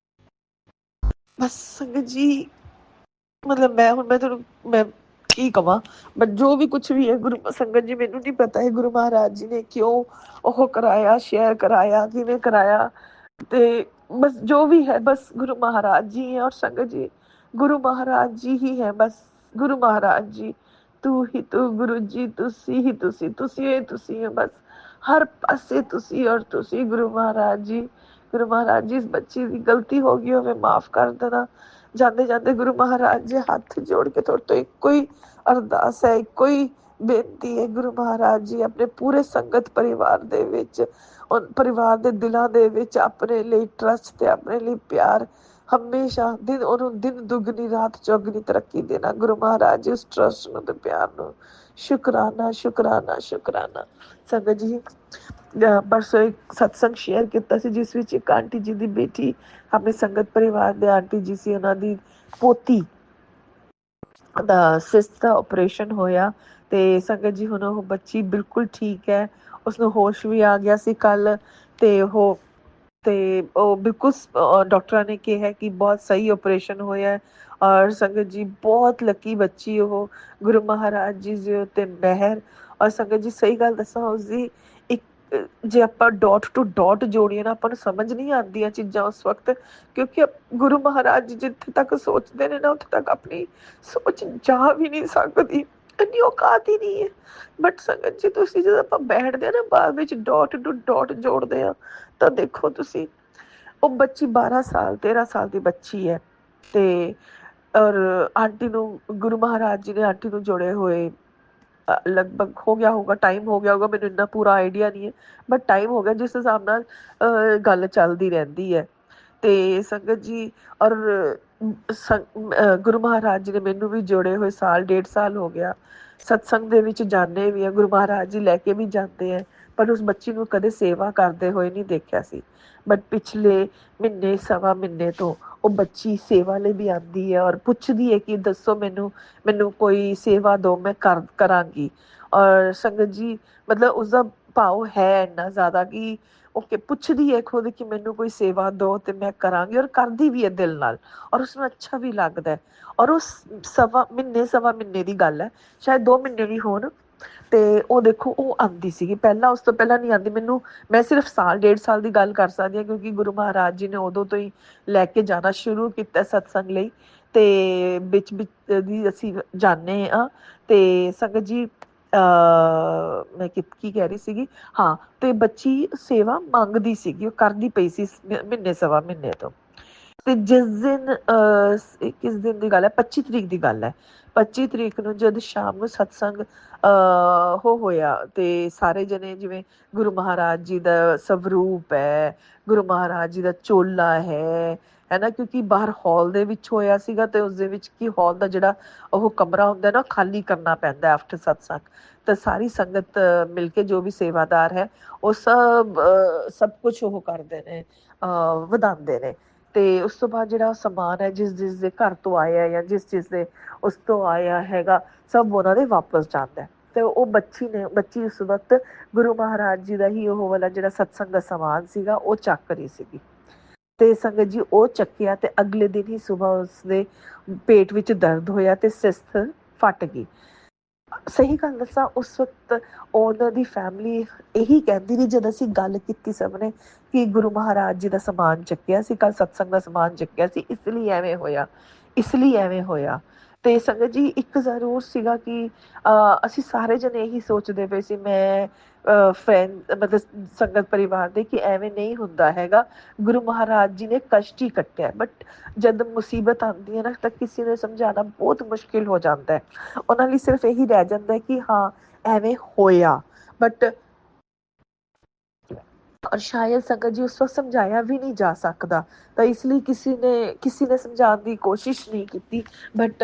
ਬਸ ਸੰਗਤ ਜੀ ਮਤਲਬ ਮੈਂ ਤੁਹਾਨੂੰ ਮੈਂ ਕੀ ਕਵਾਂ, ਬਟ ਜੋ ਵੀ ਕੁਛ ਵੀ ਹੈ ਗੁਰੂ ਸੰਗਤ ਜੀ, ਮੈਨੂੰ ਨਹੀਂ ਪਤਾ ਹੈ ਗੁਰੂ ਮਹਾਰਾਜ ਜੀ ਨੇ ਕਿਉਂ ਉਹ ਕਰਾਇਆ, ਸ਼ੇਅਰ ਕਰਾਇਆ, ਕਿਵੇਂ ਕਰਾਇਆ, ਤੇ ਬਸ ਜੋ ਵੀ ਹੈ ਬਸ ਗੁਰੂ ਮਹਾਰਾਜ ਜੀ ਹੈ। ਔਰ ਸੰਗਤ ਜੀ ਗੁਰੂ ਮਹਾਰਾਜ ਜੀ ਹੀ ਹੈ, ਬਸ ਗੁਰੂ ਮਹਾਰਾਜ ਜੀ, ਤੂੰ ਹੀ ਤੂੰ, ਗੁਰੂ ਜੀ ਤੁਸੀਂ ਹੀ ਤੁਸੀਂ ਹੋ, ਬਸ ਹਰ ਪਾਸੇ ਤੁਸੀਂ ਔਰ ਤੁਸੀਂ। ਗੁਰੂ ਮਹਾਰਾਜ ਜੀ, ਗੁਰੂ ਮਹਾਰਾਜ ਜੀ, ਇਸ ਬੱਚੀ ਦੀ ਗਲਤੀ ਹੋ ਗਈ ਹੋਵੇ ਮਾਫ ਕਰ ਦੇਣਾ। ਜਾਂਦੇ ਜਾਂਦੇ ਗੁਰੂ ਮਹਾਰਾਜ ਜੀ ਹੱਥ ਜੋੜ ਕੇ ਤੁਹਾਡੇ ਤੋਂ ਇੱਕੋ ਹੀ ਅਰਦਾਸ ਹੈ, ਇੱਕੋ ਹੀ ਬੇਨਤੀ ਹੈ, ਗੁਰੂ ਮਹਾਰਾਜ ਜੀ ਆਪਣੇ ਪੂਰੇ ਸੰਗਤ ਪਰਿਵਾਰ ਦੇ ਵਿੱਚ, ਪਰਿਵਾਰ ਦੇ ਦਿਲਾਂ ਦੇ ਵਿੱਚ ਆਪਣੇ ਲਈ ਟਰਸਟ ਤੇ ਆਪਣੇ ਲਈ ਪਿਆਰ ਹਮੇਸ਼ਾ ਉਹਨੂੰ ਦਿਨ ਦੁਗਣੀ ਰਾਤ ਚੌਗਣੀ ਤਰੱਕੀ ਦੇਣਾ। ਗੁਰੂ ਮਹਾਰਾਜ ਜੀ ਉਸ ਟਰਸਟ ਨੂੰ ਤੇ ਪਿਆਰ ਨੂੰ ਸ਼ੁਕਰਾਨਾ ਸ਼ੁਕਰਾਨਾ ਸ਼ੁਕਰਾਨਾ। ਸੰਗਤ ਜੀ ਪਰਸੋਂ ਇੱਕ ਸਤਸੰਗ ਸ਼ੇਅਰ ਕੀਤਾ ਸੀ, ਜਿਸ ਵਿੱਚ ਇੱਕ ਆਂਟੀ ਜੀ ਦੀ ਬੇਟੀ, ਆਪਣੇ ਸੰਗਤ ਪਰਿਵਾਰ ਦੇ ਆਂਟੀ ਜੀ ਸੀ, ਉਹਨਾਂ ਦੀ ਪੋਤੀ ਦਾ ਸਿਸਟ ਦਾ ਆਪਰੇਸ਼ਨ ਹੋਇਆ। ਤੇ ਸੰਗਤ ਜੀ ਹੁਣ ਉਹ ਬੱਚੀ ਬਿਲਕੁਲ ਠੀਕ ਹੈ, ਉਸਨੂੰ ਹੋਸ਼ ਵੀ ਆ ਗਿਆ ਸੀ ਕੱਲ, ਤੇ ਉਹ ਬਿਲਕੁਲ ਡਾਕਟਰਾਂ ਨੇ ਕਿਹਾ ਕਿ ਬਹੁਤ ਸਹੀ ਆਪਰੇਸ਼ਨ ਹੋਇਆ। ਔਰ ਸੰਗਤ ਜੀ ਬਹੁਤ ਲੱਕੀ ਬੱਚੀ ਉਹ, ਗੁਰੂ ਮਹਾਰਾਜ ਜੀ ਦੇ ਉੱਤੇ ਮਿਹਰ। ਔਰ ਸੰਗਤ ਜੀ ਸਹੀ ਗੱਲ ਦੱਸਾਂ, ਉਸਦੀ ਇੱਕ ਜੇ ਆਪਾਂ ਡਾਟ ਟੂ ਡਾਟ ਜੋੜੀਏ ਨਾ, ਆਪਾਂ ਨੂੰ ਸਮਝ ਨਹੀਂ ਆਉਂਦੀਆਂ ਚੀਜ਼ਾਂ ਉਸ ਵਕਤ, ਕਿਉਂਕਿ ਗੁਰੂ ਮਹਾਰਾਜ ਜੀ ਜਿੱਥੇ ਤੱਕ ਸੋਚਦੇ ਨੇ ਨਾ, ਉੱਥੇ ਤੱਕ ਆਪਣੀ ਸੋਚ ਜਾ ਵੀ ਨਹੀਂ ਸਕਦੀ, ਇੰਨੀ ਔਕਾਤ ਹੀ ਨਹੀਂ ਹੈ। ਬਟ ਸੰਗਤ ਜੀ ਤੁਸੀਂ ਜਦੋਂ ਆਪਾਂ ਬੈਠਦੇ ਆ ਨਾ ਬਾਅਦ ਵਿੱਚ ਡਾਟ ਟੂ ਡਾਟ ਜੋੜਦੇ ਆ, ਤਾਂ ਦੇਖੋ ਤੁਸੀਂ ਉਹ ਬੱਚੀ 12 ਸਾਲ 13 ਸਾਲ ਦੀ ਬੱਚੀ ਹੈ, ਤੇ ਔਰ ਆਂਟੀ ਨੂੰ ਗੁਰੂ ਮਹਾਰਾਜ ਜੀ ਨੇ ਆਂਟੀ ਨੂੰ ਜੋੜੇ ਹੋਏ ਲਗਭਗ ਹੋ ਗਿਆ ਹੋਊਗਾ, ਟਾਈਮ ਹੋ ਗਿਆ ਹੋਊਗਾ, ਮੈਨੂੰ ਇੰਨਾ ਪੂਰਾ ਆਈਡੀਆ ਨਹੀਂ ਹੈ, ਬਟ ਟਾਈਮ ਹੋ ਗਿਆ ਜਿਸ ਹਿਸਾਬ ਨਾਲ ਗੱਲ ਚੱਲਦੀ ਰਹਿੰਦੀ ਹੈ। ਤੇ ਸੰਗਤ ਜੀ ਔਰ ਗੁਰੂ ਮਹਾਰਾਜ ਜੀ ਨੇ ਮੈਨੂੰ ਵੀ ਜੋੜੇ ਹੋਏ ਸਾਲ 1.5 ਸਾਲ ਹੋ ਗਿਆ। ਸਤਸੰਗ ਦੇ ਵਿੱਚ ਜਾਂਦੇ ਵੀ ਆ, ਗੁਰੂ ਮਹਾਰਾਜ ਜੀ ਲੈ ਕੇ ਵੀ ਜਾਂਦੇ ਹੈ, ਪਰ ਉਸ ਬੱਚੀ ਨੂੰ ਕਦੇ ਸੇਵਾ ਕਰਦੇ ਹੋਏ ਨਹੀਂ ਦੇਖਿਆ ਸੀ। ਬਟ ਪਿਛਲੇ ਮਹੀਨੇ ਸਵਾ ਮਹੀਨੇ ਤੋਂ ਉਹ ਬੱਚੀ ਸੇਵਾ ਲਈ ਵੀ ਆਉਂਦੀ ਹੈ, ਔਰ ਪੁੱਛਦੀ ਹੈ ਕਿ ਦੱਸੋ ਮੈਨੂੰ ਕੋਈ ਸੇਵਾ ਦੋ, ਮੈਂ ਕਰਾਂਗੀ। ਔਰ ਸੰਗਤ ਜੀ ਮਤਲਬ ਉਸਦਾ ਭਾਵ ਹੈ ਇੰਨਾ ਜ਼ਿਆਦਾ ਕਿ ਉਹ ਪੁੱਛਦੀ ਹੈ ਖੁਦ ਕਿ ਮੈਨੂੰ ਕੋਈ ਸੇਵਾ ਦੋ ਤੇ ਮੈਂ ਕਰਾਂਗੀ, ਔਰ ਕਰਦੀ ਵੀ ਹੈ ਦਿਲ ਨਾਲ, ਔਰ ਉਸਨੂੰ ਅੱਛਾ ਵੀ ਲੱਗਦਾ ਹੈ। ਔਰ ਉਹ ਸਵਾ ਮਹੀਨੇ ਦੀ ਗੱਲ ਹੈ, ਸ਼ਾਇਦ 2 ਮਹੀਨੇ ਵੀ ਹੋਣ, ਤੇ ਉਹ ਦੇਖੋ ਉਹ ਆਉਂਦੀ ਸੀਗੀ ਪਹਿਲਾਂ, ਉਸ ਤੋਂ ਪਹਿਲਾਂ ਨਹੀਂ ਆਉਂਦੀ। ਮੈਂ ਸਿਰਫ ਸਾਲ 1.5 ਸਾਲ ਦੀ ਗੱਲ ਕਰ ਸਕਦੀ ਹਾਂ, ਕਿਉਂਕਿ ਗੁਰੂ ਮਹਾਰਾਜ ਜੀ ਨੇ ਉਦੋਂ ਤੋਂ ਹੀ ਲੈ ਕੇ ਜਾਣਾ ਸ਼ੁਰੂ ਕੀਤਾ ਸਤਸੰਗ ਲਈ, ਤੇ ਵਿੱਚ ਦੀ ਅਸੀਂ ਜਾਂਦੇ ਹਾਂ। ਤੇ ਸੰਗਤ ਜੀ ਮੈਂ ਕੀ ਕਹਿ ਰਹੀ ਸੀਗੀ, ਹਾਂ, ਤੇ ਬੱਚੀ ਸੇਵਾ ਮੰਗਦੀ ਸੀਗੀ, ਉਹ ਕਰਦੀ ਪਈ ਸੀ ਮਹੀਨੇ ਸਵਾ ਮਹੀਨੇ ਤੋਂ। ਤੇ ਜਿਸ ਦਿਨ ਕਿਸ ਦਿਨ ਦੀ ਗੱਲ ਹੈ, 25 ਤਰੀਕ ਦੀ ਗੱਲ ਹੈ, 25 ਤਰੀਕ ਨੂੰ ਜਦ ਸ਼ਾਮ ਨੂੰ ਸਤਸੰਗ ਉਹ ਹੋਇਆ, ਤੇ ਸਾਰੇ ਜਣੇ ਜਿਵੇਂ ਗੁਰੂ ਮਹਾਰਾਜ ਜੀ ਦਾ ਸਵਰੂਪ ਹੈ, ਗੁਰੂ ਮਹਾਰਾਜ ਜੀ ਦਾ ਚੋਲਾ ਹੈ ਨਾ, ਕਿਉਂਕਿ ਬਾਹਰ ਹਾਲ ਦੇ ਵਿੱਚ ਹੋਇਆ ਸੀਗਾ, ਤੇ ਉਸਦੇ ਵਿੱਚ ਕੀ ਹਾਲ ਦਾ ਜਿਹੜਾ ਉਹ ਕਮਰਾ ਹੁੰਦਾ ਨਾ, ਖਾਲੀ ਕਰਨਾ ਪੈਂਦਾ ਆਫਟਰ ਸਤਸੰਗ। ਤਾਂ ਸਾਰੀ ਸੰਗਤ ਮਿਲ ਕੇ, ਜੋ ਵੀ ਸੇਵਾਦਾਰ ਹੈ, ਉਹ ਸਭ ਕੁਛ ਉਹ ਕਰਦੇ ਨੇ, ਵਧਾਉਂਦੇ ਨੇ। ਤੇ ਉਸ ਤੋਂ ਬਾਅਦ ਜਿਹੜਾ ਸਮਾਨ ਹੈ, ਜਿਸ ਦੇ ਘਰ ਤੋਂ ਆਇਆ ਜਾਂ ਜਿਸ ਦੇ ਉਸ ਤੋਂ ਆਇਆ ਹੈਗਾ, ਸਭ ਉਹਨਾਂ ਦੇ ਵਾਪਸ ਜਾਂਦਾ। ਤੇ ਉਹ ਬੱਚੀ ਉਸ ਵਕਤ ਗੁਰੂ ਮਹਾਰਾਜ ਜੀ ਦਾ ਹੀ ਉਹ ਵਾਲਾ ਜਿਹੜਾ ਸਤਸੰਗ ਦਾ ਸਮਾਨ ਸੀਗਾ, ਉਹ ਚੱਕ ਰਹੀ ਸੀਗੀ। ਤੇ ਸੰਗਤ ਜੀ ਉਹ ਚੱਕਿਆ, ਤੇ ਅਗਲੇ ਦਿਨ ਹੀ ਸੁਬਾਹ ਉਸਦੇ ਪੇਟ ਵਿੱਚ ਦਰਦ ਹੋਇਆ, ਤੇ ਸਿਸਥ ਫਟ ਗਈ। ਸਹੀ ਗੱਲ ਦੱਸਾਂ, ਉਸ ਵਕਤ ਉਹਨਾਂ ਦੀ ਫੈਮਿਲੀ ਇਹੀ ਕਹਿੰਦੀ ਰਹੀ, ਜਦ ਅਸੀਂ ਗੱਲ ਕੀਤੀ ਸਭ ਨੇ ਕਿ ਗੁਰੂ ਮਹਾਰਾਜ ਜੀ ਦਾ ਸਮਾਨ ਚੱਕਿਆ ਸੀ ਕੱਲ, ਸਤਸੰਗ ਦਾ ਸਮਾਨ ਚੱਕਿਆ ਸੀ, ਇਸ ਲਈ ਐਵੇਂ ਹੋਇਆ, ਇਸ ਲਈ ਐਵੇਂ ਹੋਇਆ। ਤੇ ਸੰਗਤ ਜੀ ਇੱਕ ਜ਼ਰੂਰ ਸੀਗਾ ਕਿ ਅਸੀਂ ਸਾਰੇ ਜਣੇ ਇਹੀ ਸੋਚਦੇ ਪਏ ਸੀ, ਮੈਂ ਫਰੈਂਡ ਮਤਲਬ ਸੰਗਤ ਪਰਿਵਾਰ ਦੇ, ਕਿ ਐਵੇਂ ਨਹੀਂ ਹੁੰਦਾ ਹੈਗਾ, ਗੁਰੂ ਮਹਾਰਾਜ ਜੀ ਨੇ ਕਸ਼ਟ ਹੀ ਕੱਟਿਆ। ਬਟ ਜਦ ਮੁਸੀਬਤ ਆਉਂਦੀ ਹੈ ਨਾ, ਤਾਂ ਕਿਸੇ ਨੂੰ ਸਮਝਾਉਣਾ ਬਹੁਤ ਮੁਸ਼ਕਿਲ ਹੋ ਜਾਂਦਾ ਹੈ, ਉਹਨਾਂ ਲਈ ਸਿਰਫ ਇਹੀ ਰਹਿ ਜਾਂਦਾ ਕਿ ਹਾਂ ਐਵੇਂ ਹੋਇਆ। ਬਟ ਔਰ ਸ਼ਾਇਦ ਸੰਗਤ ਜੀ ਉਸ ਵਕਤ ਸਮਝਾਇਆ ਵੀ ਨਹੀਂ ਜਾ ਸਕਦਾ, ਤਾਂ ਇਸ ਲਈ ਕਿਸੇ ਨੇ ਸਮਝਾਉਣ ਦੀ ਕੋਸ਼ਿਸ਼ ਨਹੀਂ ਕੀਤੀ। ਬਟ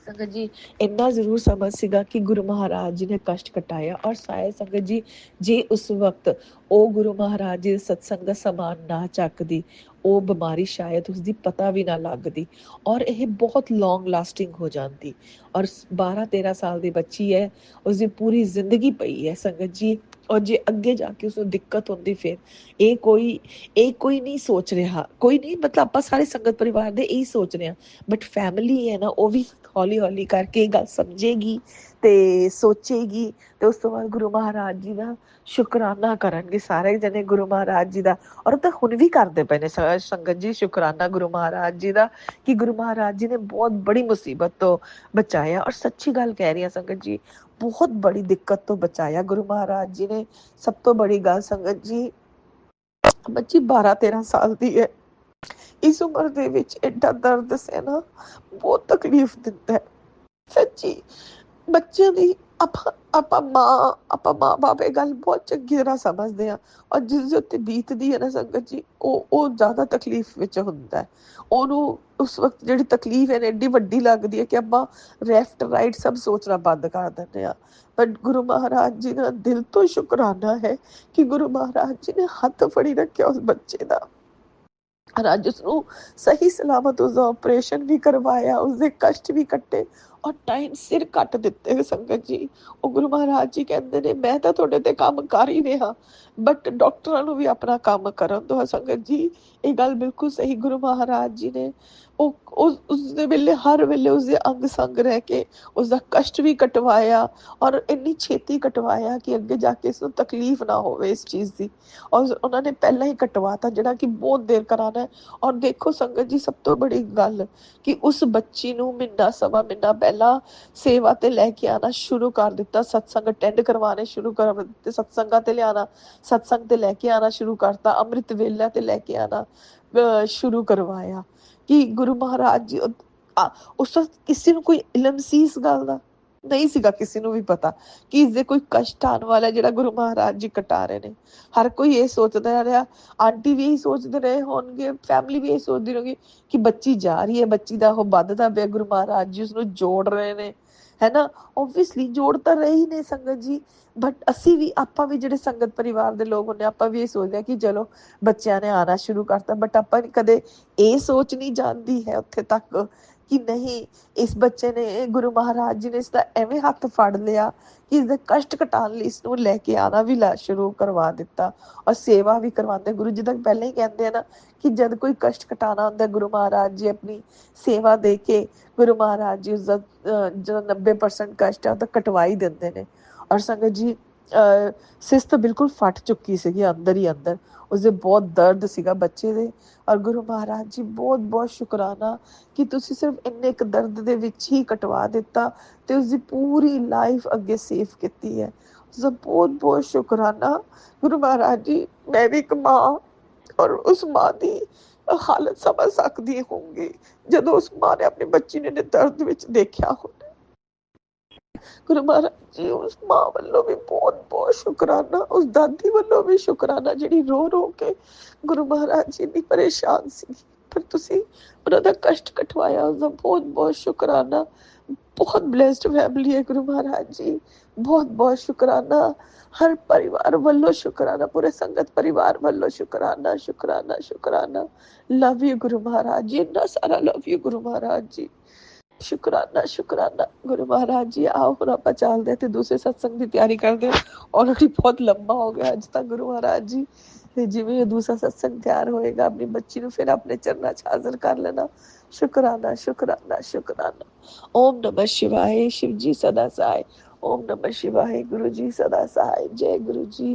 ਸੰਗਤ ਜੀ ਇੰਨਾ ਜ਼ਰੂਰ ਸਮਝ ਸੀਗਾ ਕਿ ਗੁਰੂ ਮਹਾਰਾਜ ਜੀ ਨੇ ਕਸ਼ਟ ਕਟਾਇਆ। ਔਰ ਸ਼ਾਇਦ ਸੰਗਤ ਜੀ ਜੇ ਉਸ ਵਕਤ ਉਹ ਗੁਰੂ ਮਹਾਰਾਜ ਜੀ ਦੇ ਸਤਸੰਗ ਦਾ ਸਮਾਨ ਨਾ ਚੱਕਦੀ, ਉਹ ਬਿਮਾਰੀ ਸ਼ਾਇਦ ਉਸਦੀ ਪਤਾ ਵੀ ਨਾ ਲੱਗਦੀ, ਔਰ ਇਹ ਬਹੁਤ ਲੌਂਗ ਲਾਸਟਿੰਗ ਹੋ ਜਾਂਦੀ। ਔਰ 12-13 ਸਾਲ ਦੀ ਬੱਚੀ ਹੈ, ਉਸਦੀ ਪੂਰੀ ਜ਼ਿੰਦਗੀ ਪਈ ਹੈ ਸੰਗਤ ਜੀ, और जे अगे जाके उसनूं दिक्कत होंदी फिर ये कोई नहीं सोच रहा, कोई नहीं मतलब आपां सारे संगत परिवार दे यही सोच रहे हैं, बट फैमिली है ना वो भी हौली हौली करके ये गल समझेगी ते सोचेगी ते उस तो बाद गुरु महाराज जी दा शुकराना करनगे सारे जने गुरु महाराज जी दा। और तो हुण भी करदे पए ने संगत जी शुकराना गुरु महाराज जी दा कि गुरु महाराज जी ने बहुत बड़ी मुसीबत तो बचाया। और सच्ची गल कह रही है संगत जी, बहुत बड़ी दिक्कत तो बचाया गुरु महाराज जी ने। सब तो बड़ी गल संगत जी, बच्ची 12-13 साल दी है, इस उम्र दे विच एडा दर्द सहना बहुत तकलीफ दिंदा है सच्ची। ਬੱਚਿਆਂ ਦੀ ਆਪਾਂ ਮਾਂ ਬਾਪ ਇਹ ਗੱਲ ਬਹੁਤ ਚੰਗੀ ਤਰ੍ਹਾਂ ਸਮਝਦੇ ਹਾਂ। ਔਰ ਜਿਸ ਦੇ ਉੱਤੇ ਬੀਤਦੀ ਹੈ ਨਾ ਸੰਗਤ ਜੀ, ਉਹ ਜ਼ਿਆਦਾ ਤਕਲੀਫ ਵਿੱਚ ਹੁੰਦਾ ਹੈ। ਉਹਨੂੰ ਉਸ ਵਕਤ ਜਿਹੜੀ ਤਕਲੀਫ ਹੈ ਐਡੀ ਵੱਡੀ ਲੱਗਦੀ ਹੈ ਕਿ ਆਪਾਂ ਲੈਫਟ ਰਾਈਟ ਸਭ ਸੋਚਣਾ ਬੰਦ ਕਰ ਦਿੰਦੇ ਹਾਂ। ਬਟ ਗੁਰੂ ਮਹਾਰਾਜ ਜੀ ਦਾ ਦਿਲ ਤੋਂ ਸ਼ੁਕਰਾਨਾ ਹੈ ਕਿ ਗੁਰੂ ਮਹਾਰਾਜ ਜੀ ਨੇ ਹੱਥ ਫੜੀ ਰੱਖਿਆ ਉਸ ਬੱਚੇ ਦਾ। ਔਰ ਅੱਜ ਉਸਨੂੰ ਸਹੀ ਸਲਾਮਤ ਉਸਦਾ ਆਪਰੇਸ਼ਨ ਵੀ ਕਰਵਾਇਆ, ਉਸਦੇ ਕਸ਼ਟ ਵੀ ਕੱਟੇ ਔਰ ਟਾਈਮ ਸਿਰ ਕੱਟ ਦਿੱਤੇ ਸੰਗਤ ਜੀ। ਉਹ ਗੁਰੂ ਮਹਾਰਾਜ ਜੀ ਕਹਿੰਦੇ ਨੇ ਮੈਂ ਤਾਂ ਤੁਹਾਡੇ ਤੇ ਕੰਮ ਕਰ ਹੀ ਰਿਹਾ, ਬਟ ਡਾਕਟਰਾਂ ਨੂੰ ਵੀ ਆਪਣਾ ਕੰਮ ਕਰਨ ਦਿਓ ਸੰਗਤ ਜੀ। ਇਹ ਗੱਲ ਬਿਲਕੁਲ ਸਹੀ ਗੁਰੂ ਮਹਾਰਾਜ ਜੀ ਨੇ ਉਹ ਉਸਦੇ ਵੇਲੇ ਹਰ ਵੇਲੇ ਉਸਦੇ ਅੰਗ ਸੰਗ ਰਹਿ ਕੇ ਉਸਦਾ ਕਸ਼ਟ ਵੀ ਕਟਵਾਇਆ ਔਰ ਇੰਨੀ ਛੇਤੀ ਕਟਵਾਇਆ ਕਿ ਅੱਗੇ ਜਾ ਕੇ ਇਸਨੂੰ ਤਕਲੀਫ ਨਾ ਹੋਵੇ ਇਸ ਚੀਜ਼ ਦੀ। ਔਰ ਉਹਨਾਂ ਨੇ ਪਹਿਲਾਂ ਹੀ ਕਟਵਾਤਾ ਜਿਹੜਾ ਕਿ ਬਹੁਤ ਦੇਰ ਕਰਾਣਾ ਹੈ। ਔਰ ਦੇਖੋ ਸੰਗਤ ਜੀ ਸਭ ਤੋਂ ਬੜੀ ਗੱਲ ਕਿ ਉਸ ਬੱਚੀ ਨੂੰ ਮਹੀਨਾ ਸਵਾ ਮਹੀਨਾ ਪਹਿਲਾਂ ਸੇਵਾ ਤੇ ਲੈ ਕੇ ਆਣਾ ਸ਼ੁਰੂ ਕਰ ਦਿੱਤਾ, ਸਤਸੰਗ ਅਟੈਂਡ ਕਰਵਾਣੇ ਸ਼ੁਰੂ ਕਰ ਦਿੱਤੇ, ਸਤਸੰਗਾਂ ਤੇ ਲਿਆਣਾ, ਸਤਸੰਗ ਤੇ ਲੈ ਕੇ ਆਣਾ ਸ਼ੁਰੂ ਕਰਤਾ, ਅੰਮ੍ਰਿਤ ਵੇਲਾ ਤੇ ਲੈ ਕੇ ਆਣਾ ਸ਼ੁਰੂ ਕਰਵਾਇਆ ਕਿ ਗੁਰੂ ਮਹਾਰਾਜ ਜੀ ਉਸ ਵਕਤ ਕਿਸੇ ਨੂੰ ਕੋਈ ਇਲਮ ਸੀ ਇਸ ਗੱਲ ਦਾ ਨਹੀਂ ਸੀਗਾ, ਕਿਸੇ ਨੂੰ ਵੀ ਪਤਾ ਕਿ ਇਸਦੇ ਕੋਈ ਕਸ਼ਟ ਆਉਣ ਵਾਲਾ ਜਿਹੜਾ ਗੁਰੂ ਮਹਾਰਾਜ ਜੀ ਕਟਾ ਰਹੇ ਨੇ। ਹਰ ਕੋਈ ਇਹ ਸੋਚਦਾ ਰਿਹਾ, ਆਂਟੀ ਵੀ ਇਹੀ ਸੋਚਦੇ ਰਹੇ ਹੋਣਗੇ, ਫੈਮਿਲੀ ਵੀ ਇਹ ਸੋਚਦੀ ਰਹੇਗੀ ਕਿ ਬੱਚੀ ਜਾ ਰਹੀ ਹੈ, ਬੱਚੀ ਦਾ ਉਹ ਵੱਧਦਾ ਪਿਆ, ਗੁਰੂ ਮਹਾਰਾਜ ਜੀ ਉਸਨੂੰ ਜੋੜ ਰਹੇ ਨੇ, ਹੈ ਨਾ। ਓਬਵੀਅਸਲੀ ਜੋੜ ਤਾਂ ਰਹੇ ਹੀ ਨੇ ਸੰਗਤ ਜੀ, ਬਟ ਅਸੀਂ ਵੀ ਆਪਾਂ ਵੀ ਜਿਹੜੇ ਸੰਗਤ ਪਰਿਵਾਰ ਦੇ ਲੋਕ ਹੁੰਦੇ ਆਪਾਂ ਵੀ ਇਹ ਸੋਚਦੇ ਹਾਂ ਕਿ ਚਲੋ ਬੱਚਿਆਂ ਨੇ ਆਉਣਾ ਸ਼ੁਰੂ ਕਰਤਾ, ਬਟ ਆਪਾਂ ਕਦੇ ਇਹ ਸੋਚ ਨਹੀਂ ਜਾਂਦੀ ਹੈ ਉੱਥੇ ਤੱਕ ਕਿ ਨਹੀਂ ਇਸ ਬੱਚੇ ਨੇ ਗੁਰੂ ਮਹਾਰਾਜ ਜੀ ਨੇ ਇਸਦਾ ਐਵੇਂ ਹੱਥ ਫੜ ਲਿਆ ਕਿ ਇਸਦੇ ਕਸ਼ਟ ਘਟਾਉਣ ਲਈ ਇਸਨੂੰ ਲੈ ਕੇ ਆਉਣਾ ਵੀ ਸ਼ੁਰੂ ਕਰਵਾ ਦਿੱਤਾ ਔਰ ਸੇਵਾ ਵੀ ਕਰਵਾਉਂਦੇ। ਗੁਰੂ ਜੀ ਤਾਂ ਪਹਿਲਾਂ ਹੀ ਕਹਿੰਦੇ ਆ ਨਾ ਕਿ ਜਦ ਕੋਈ ਕਸ਼ਟ ਘਟਾਉਣਾ ਹੁੰਦਾ ਗੁਰੂ ਮਹਾਰਾਜ ਜੀ ਆਪਣੀ ਸੇਵਾ ਦੇ ਕੇ ਗੁਰੂ ਮਹਾਰਾਜ ਜੀ ਉਸਦਾ ਜਿਹੜਾ 90% ਕਸ਼ਟ ਹੈ ਉਹ ਤਾਂ ਕਟਵਾ ਹੀ ਦਿੰਦੇ ਨੇ। ਔਰ ਸੰਗਤ ਜੀ ਸਿਸ ਤਾਂ ਬਿਲਕੁਲ ਫਟ ਚੁੱਕੀ ਸੀਗੀ ਅੰਦਰ ਹੀ ਅੰਦਰ, ਉਸਦੇ ਬਹੁਤ ਦਰਦ ਸੀਗਾ ਬੱਚੇ ਦੇ। ਔਰ ਗੁਰੂ ਮਹਾਰਾਜ ਜੀ ਬਹੁਤ ਬਹੁਤ ਸ਼ੁਕਰਾਨਾ ਕਿ ਤੁਸੀਂ ਸਿਰਫ ਇੰਨੇ ਇੱਕ ਦਰਦ ਦੇ ਵਿੱਚ ਹੀ ਕਟਵਾ ਦਿੱਤਾ ਤੇ ਉਸਦੀ ਪੂਰੀ ਲਾਈਫ ਅੱਗੇ ਸੇਵ ਕੀਤੀ ਹੈ। ਉਸਦਾ ਬਹੁਤ ਬਹੁਤ ਸ਼ੁਕਰਾਨਾ ਗੁਰੂ ਮਹਾਰਾਜ ਜੀ। ਮੈਂ ਵੀ ਇੱਕ ਮਾਂ ਔਰ ਉਸ ਮਾਂ ਦੀ ਹਾਲਤ ਸਮਝ ਸਕਦੀ ਹੋਊਂਗੀ ਜਦੋਂ ਉਸ ਮਾਂ ਨੇ ਆਪਣੀ ਬੱਚੀ ਨੇ ਦਰਦ ਵਿੱਚ ਦੇਖਿਆ ਹੋਣਾ। ਗੁਰੂ ਮਹਾਰਾਜ ਜੀ ਉਸ ਮਾਂ ਵੱਲੋਂ ਵੀ ਬਹੁਤ ਬਹੁਤ ਸ਼ੁਕਰਾਨਾ, ਉਸ ਦਾਦੀ ਵੱਲੋਂ ਵੀ ਸ਼ੁਕਰਾਨਾ ਜਿਹੜੀ ਰੋ ਰੋ ਕੇ ਗੁਰੂ ਮਹਾਰਾਜ ਜੀ ਇੰਨੀ ਪਰੇਸ਼ਾਨ ਸੀ, ਪਰ ਤੁਸੀਂ ਉਹਨਾਂ ਦਾ ਕਸ਼ਟ ਕਟਵਾਇਆ, ਉਸਦਾ ਬਹੁਤ ਬਹੁਤ ਸ਼ੁਕਰਾਨਾ। ਬਹੁਤ ਬਲੈਸਡ ਫੈਮਿਲੀ ਹੈ ਗੁਰੂ ਮਹਾਰਾਜ ਜੀ, ਬਹੁਤ ਬਹੁਤ ਸ਼ੁਕਰਾਨਾ। ਹਰ ਪਰਿਵਾਰ ਵੱਲੋਂ ਸ਼ੁਕਰਾਨਾ, ਪੂਰੇ ਸੰਗਤ ਪਰਿਵਾਰ ਵੱਲੋਂ ਸ਼ੁਕਰਾਨਾ ਸ਼ੁਕਰਾਨਾ ਸ਼ੁਕਰਾਨਾ। ਲਵ ਯੂ ਗੁਰੂ ਮਹਾਰਾਜ ਜੀ, ਇੰਨਾ ਸਾਰਾ ਲਵ ਯੂ ਗੁਰੂ ਮਹਾਰਾਜ ਜੀ। ਸ਼ੁਕਰਾਨਾ ਸ਼ੁਕਰਾਨਾ ਗੁਰੂ ਮਹਾਰਾਜ ਜੀ। ਆਓ ਹੁਣ ਆਪਾਂ ਚੱਲਦੇ ਤੇ ਦੂਸਰੇ ਸਤਸੰਗ ਦੀ ਤਿਆਰੀ ਕਰਦੇ ਹਾਂ। ਆਲਰੇਡੀ ਬਹੁਤ ਲੰਬਾ ਹੋ ਗਿਆ ਅੱਜ ਤੱਕ ਗੁਰੂ ਮਹਾਰਾਜ ਜੀ। ਤੇ ਜਿਵੇਂ ਇਹ ਦੂਸਰਾ ਸਤਸੰਗ ਤਿਆਰ ਹੋਏਗਾ ਆਪਣੀ ਬੱਚੀ ਨੂੰ ਫਿਰ ਆਪਣੇ ਚਰਨਾਂ 'ਚ ਹਾਜ਼ਰ ਕਰ ਲੈਣਾ। ਸ਼ੁਕਰਾਨਾ ਸ਼ੁਕਰਾਨਾ ਸ਼ੁਕਰਾਨਾ। ਓਮ ਨਮः शिवाय, शिव जी सदा सहाय। ओम नमः शिवाय, गुरु जी सदा सहाय। जय गुरु जी,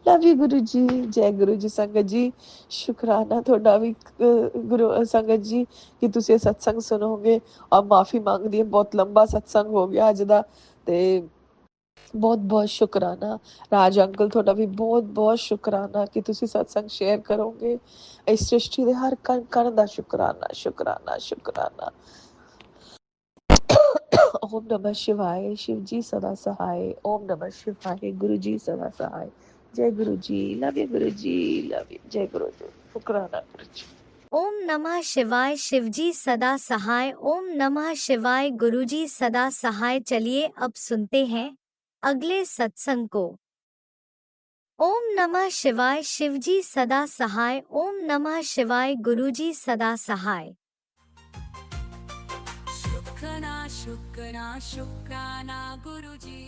लव यू गुरु जी, जय गुरु जी। संगत जी शुकराना ਤੁਹਾਡਾ ਵੀ ਗੁਰੂ ਸੰਗਤ ਜੀ ਕਿ ਤੁਸੀਂ ਸਤਸੰਗ ਸੁਣੋਗੇ। ਔਰ ਮਾਫੀ ਮੰਗਦੀ ਹਾਂ, ਬਹੁਤ ਲੰਬਾ ਸਤਸੰਗ ਹੋ ਗਿਆ ਅੱਜ ਦਾ ਤੇ ਬਹੁਤ ਬਹੁਤ ਸ਼ੁਕਰਾਨਾ। ਰਾਜ ਅੰਕਲ ਤੁਹਾਡਾ ਵੀ ਬਹੁਤ ਬਹੁਤ ਸ਼ੁਕਰਾਨਾ ਕਿ ਤੁਸੀਂ ਸਤਸੰਗ ਸ਼ੇਅਰ ਕਰੋਗੇ। ਇਸ ਸ੍ਰਿਸ਼ਟੀ ਦੇ ਹਰ ਕਣ ਕਣ ਦਾ ਸ਼ੁਕਰਾਨਾ ਸ਼ੁਕਰਾਨਾ ਸ਼ੁਕਰਾਨਾ। ओम नमः शिवाय, शिव जी सदा सहाय। ओम नमः शिवाय, गुरु जी सदा सहाय। जय गुरु जी, love you Guru ji, love you. जय गुरु जी, शुक्राना गुरु जी। ओम नमः शिवाय, शिवजी सदा सहाय। ओम नमः शिवाय, गुरुजी सदा सहाय। चलिए अब सुनते हैं अगले सत्संग को। ओम नमः शिवाय, शिवजी सदा सहाय। ओम नमः शिवाय, गुरुजी सदा सहाय। शुक्राना शुक्राना शुक्राना गुरुजी।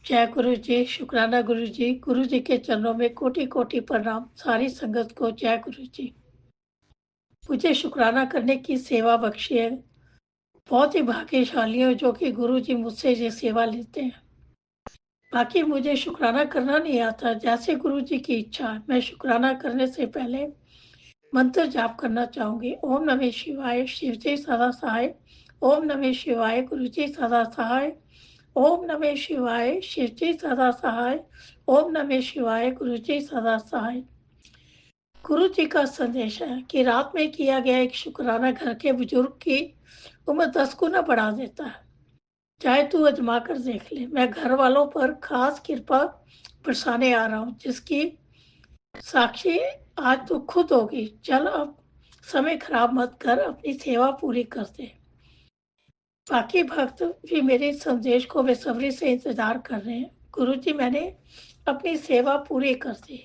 जय गुरु जी, शुक्राना गुरु जी के चरणों में कोटि कोटि प्रणाम। सारी संगत को जय गुरु जी। मुझे शुक्राना करने की सेवा बख्शी है। बहुत ही भाग्यशाली हूँ जो कि गुरु जी मुझसे ये सेवा लेते हैं। बाकी मुझे शुक्राना करना नहीं आता, जैसे गुरु जी की इच्छा है। मैं शुक्राना करने से पहले मंत्र जाप करना चाहूंगी। ओम नमः शिवाय, शिव जी सदा सहाय। ओम नमः शिवाय, गुरु जी सदा सहाय। ओम नमः शिवाय, शिव जी सदा सहाय। ओम नमः शिवाय, गुरु जी सदा सहाय। गुरु जी का संदेश है कि रात में किया गया एक शुक्राना घर के बुजुर्ग की उम्र 10 गुना बढ़ा देता है। चाहे तू आजमा कर देख ले। मैं घर वालों पर खास कृपा बरसाने आ रहा हूँ, जिसकी साक्षी आज तू खुद होगी। चल अब समय खराब मत कर, अपनी सेवा पूरी कर दे। बाकी भक्त भी मेरे संदेश को बेसब्री से इंतजार कर रहे हैं। गुरु जी, मैंने अपनी सेवा पूरी कर दी।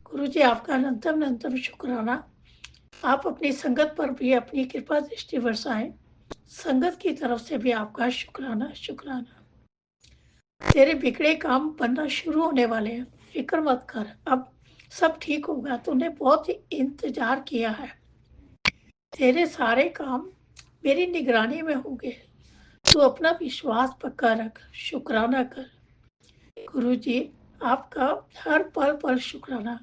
गुरु जी, आपका अनंतम अनंतम शुक्राना। आप अपनी संगत पर भी अपनी कृपा दृष्टि बरसाएं। संगत की तरफ से भी आपका शुक्राना शुक्राना। तेरे बिगड़े काम बनना शुरू होने वाले हैं, फिक्र मत कर, अब सब ठीक होगा। तूने बहुत ही इंतजार किया है। तेरे सारे काम मेरी निगरानी में होंगे। तू अपना विश्वास पक्का रख, शुक्राना कर। गुरु जी, आपका हर पल पल शुक्राना।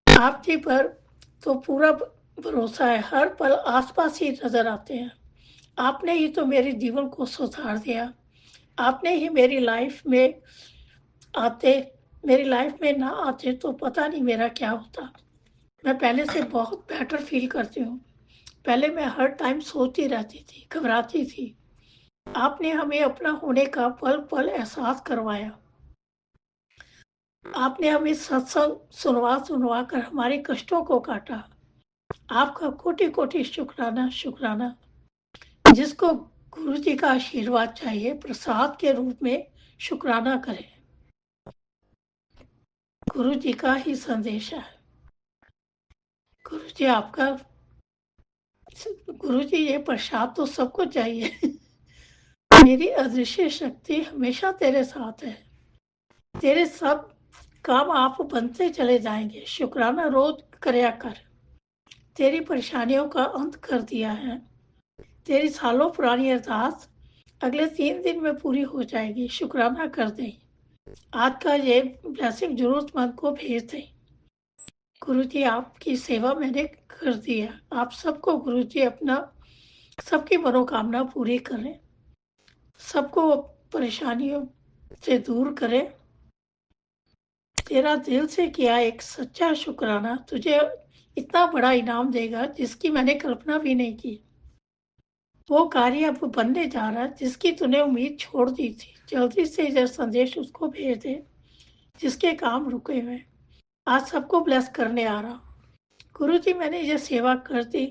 आप जी पर तो पूरा भरोसा है। हर पल आसपास ही नजर आते हैं। आपने ही तो मेरे जीवन को सुधार दिया। आपने ही आते मेरी लाइफ में ना आते तो पता नहीं मेरा क्या होता। मैं पहले से बहुत बेटर फील करती हूँ। पहले मैं हर टाइम सोचती रहती थी, घबराती थी। आपने हमें अपना होने का पल पल एहसास करवाया। आपने हमें सत्संग सुनवा सुनवा कर हमारे कष्टों को काटा। आपका कोटि कोटि शुक्राना शुक्राना। जिसको गुरु जी का आशीर्वाद चाहिए, प्रसाद के रूप में शुक्राना करें। गुरु जी का ही संदेश है। गुरु जी आपका गुरु जी, ये प्रसाद तो सबको चाहिए। मेरी अदृश्य शक्ति हमेशा तेरे साथ है। तेरे सब काम आप बनते चले जाएंगे। शुक्राना रोज करया कर। तेरी परेशानियों का अंत कर दिया है। तेरी सालों पुरानी अरदास अगले 3 दिन में पूरी हो जाएगी। शुक्राना कर दे। आज का ये ब्लेसिंग जरूरतमंद को भेज दे। गुरु जी, आपकी सेवा मैंने कर दी है। आप सबको गुरु जी अपना सबकी मनोकामना पूरी करें, सबको परेशानियों से दूर करें। तेरा दिल से किया एक सच्चा शुक्राना तुझे इतना बड़ा इनाम देगा जिसकी मैंने कल्पना भी नहीं की। वो कार्य अब बनने जा रहा है जिसकी तूने उम्मीद छोड़ दी थी। जल्दी से यह संदेश उसको भेज दे जिसके काम रुके हुए। आज सबको ब्लेस करने आ रहा हूँ। गुरु जी, मैंने ये सेवा कर दी।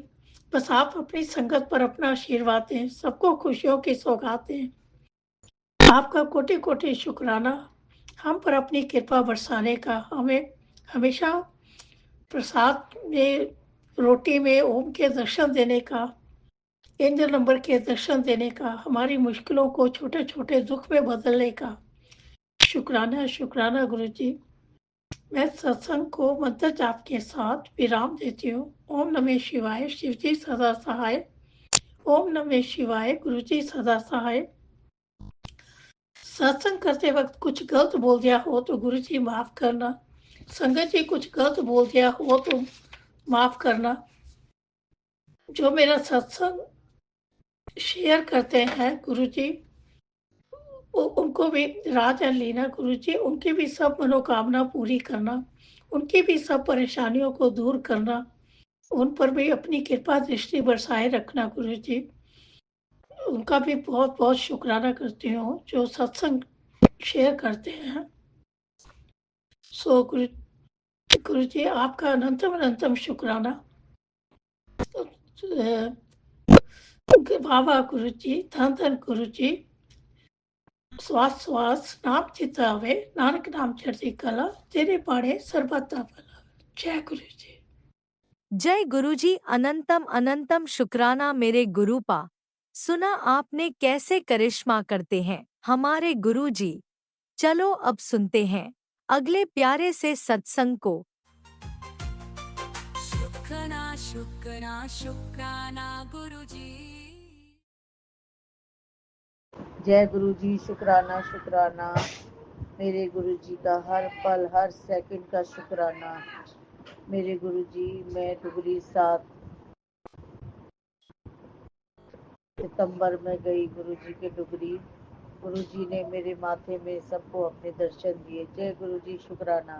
बस आप अपनी संगत पर अपना आशीर्वाद दें, सबको खुशियों की सौगात दें। आपका कोटि कोटि शुक्राना हम पर अपनी कृपा बरसाने का, हमें हमेशा प्रसाद में, रोटी में ओम के दर्शन देने का, एंजल नंबर के दर्शन देने का, हमारी मुश्किलों को छोटे छोटे दुख में बदलने का। शुक्राना शुक्राना गुरु जी। मैं सत्संग को मंत्र जाप के साथ विराम देती हूँ। ओम नमः शिवाय, शिव जी सदा सहाय। ओम नमः शिवाय, गुरु जी सदा सहाय। सत्संग करते वक्त कुछ गलत बोल दिया हो तो गुरु जी माफ करना। संगत जी कुछ गलत बोल दिया हो तो माफ करना। जो मेरा सत्संग शेयर करते हैं गुरु जी, उनको भी राज एंड लीना गुरु जी, उनकी भी सब मनोकामना पूरी करना, उनकी भी सब परेशानियों को दूर करना, उन पर भी अपनी कृपा दृष्टि बरसाए रखना गुरु जी। उनका भी बहुत बहुत शुक्राना करती हूँ जो सत्संग शेयर करते हैं। सो गुरु जी, आपका अनंतम अनंतम शुक्राना। बाबा गुरु जी, धन धन गुरु जी। श्वास श्वास नाम चितावे, नानक नाम चढ़ती कला, तेरे पाड़े सर्वदा भला। जय गुरु जी। जय गुरुजी, अनंतम अनंतम शुक्राना मेरे गुरुपा। सुना आपने कैसे करिश्मा करते हैं हमारे गुरुजी। चलो अब सुनते हैं अगले प्यारे से सत्संग को। शुक्राना शुक्राना शुक्राना गुरुजी। जय गुरु जी, शुक्राना शुक्राना मेरे गुरु जी का, हर पल हर सेकंड का शुक्राना मेरे गुरु जी। मैं डुगरी 7 सितंबर में गई गुरु जी के डुगरी। गुरु जी ने मेरे माथे में सबको अपने दर्शन दिए। जय गुरु जी, शुक्राना।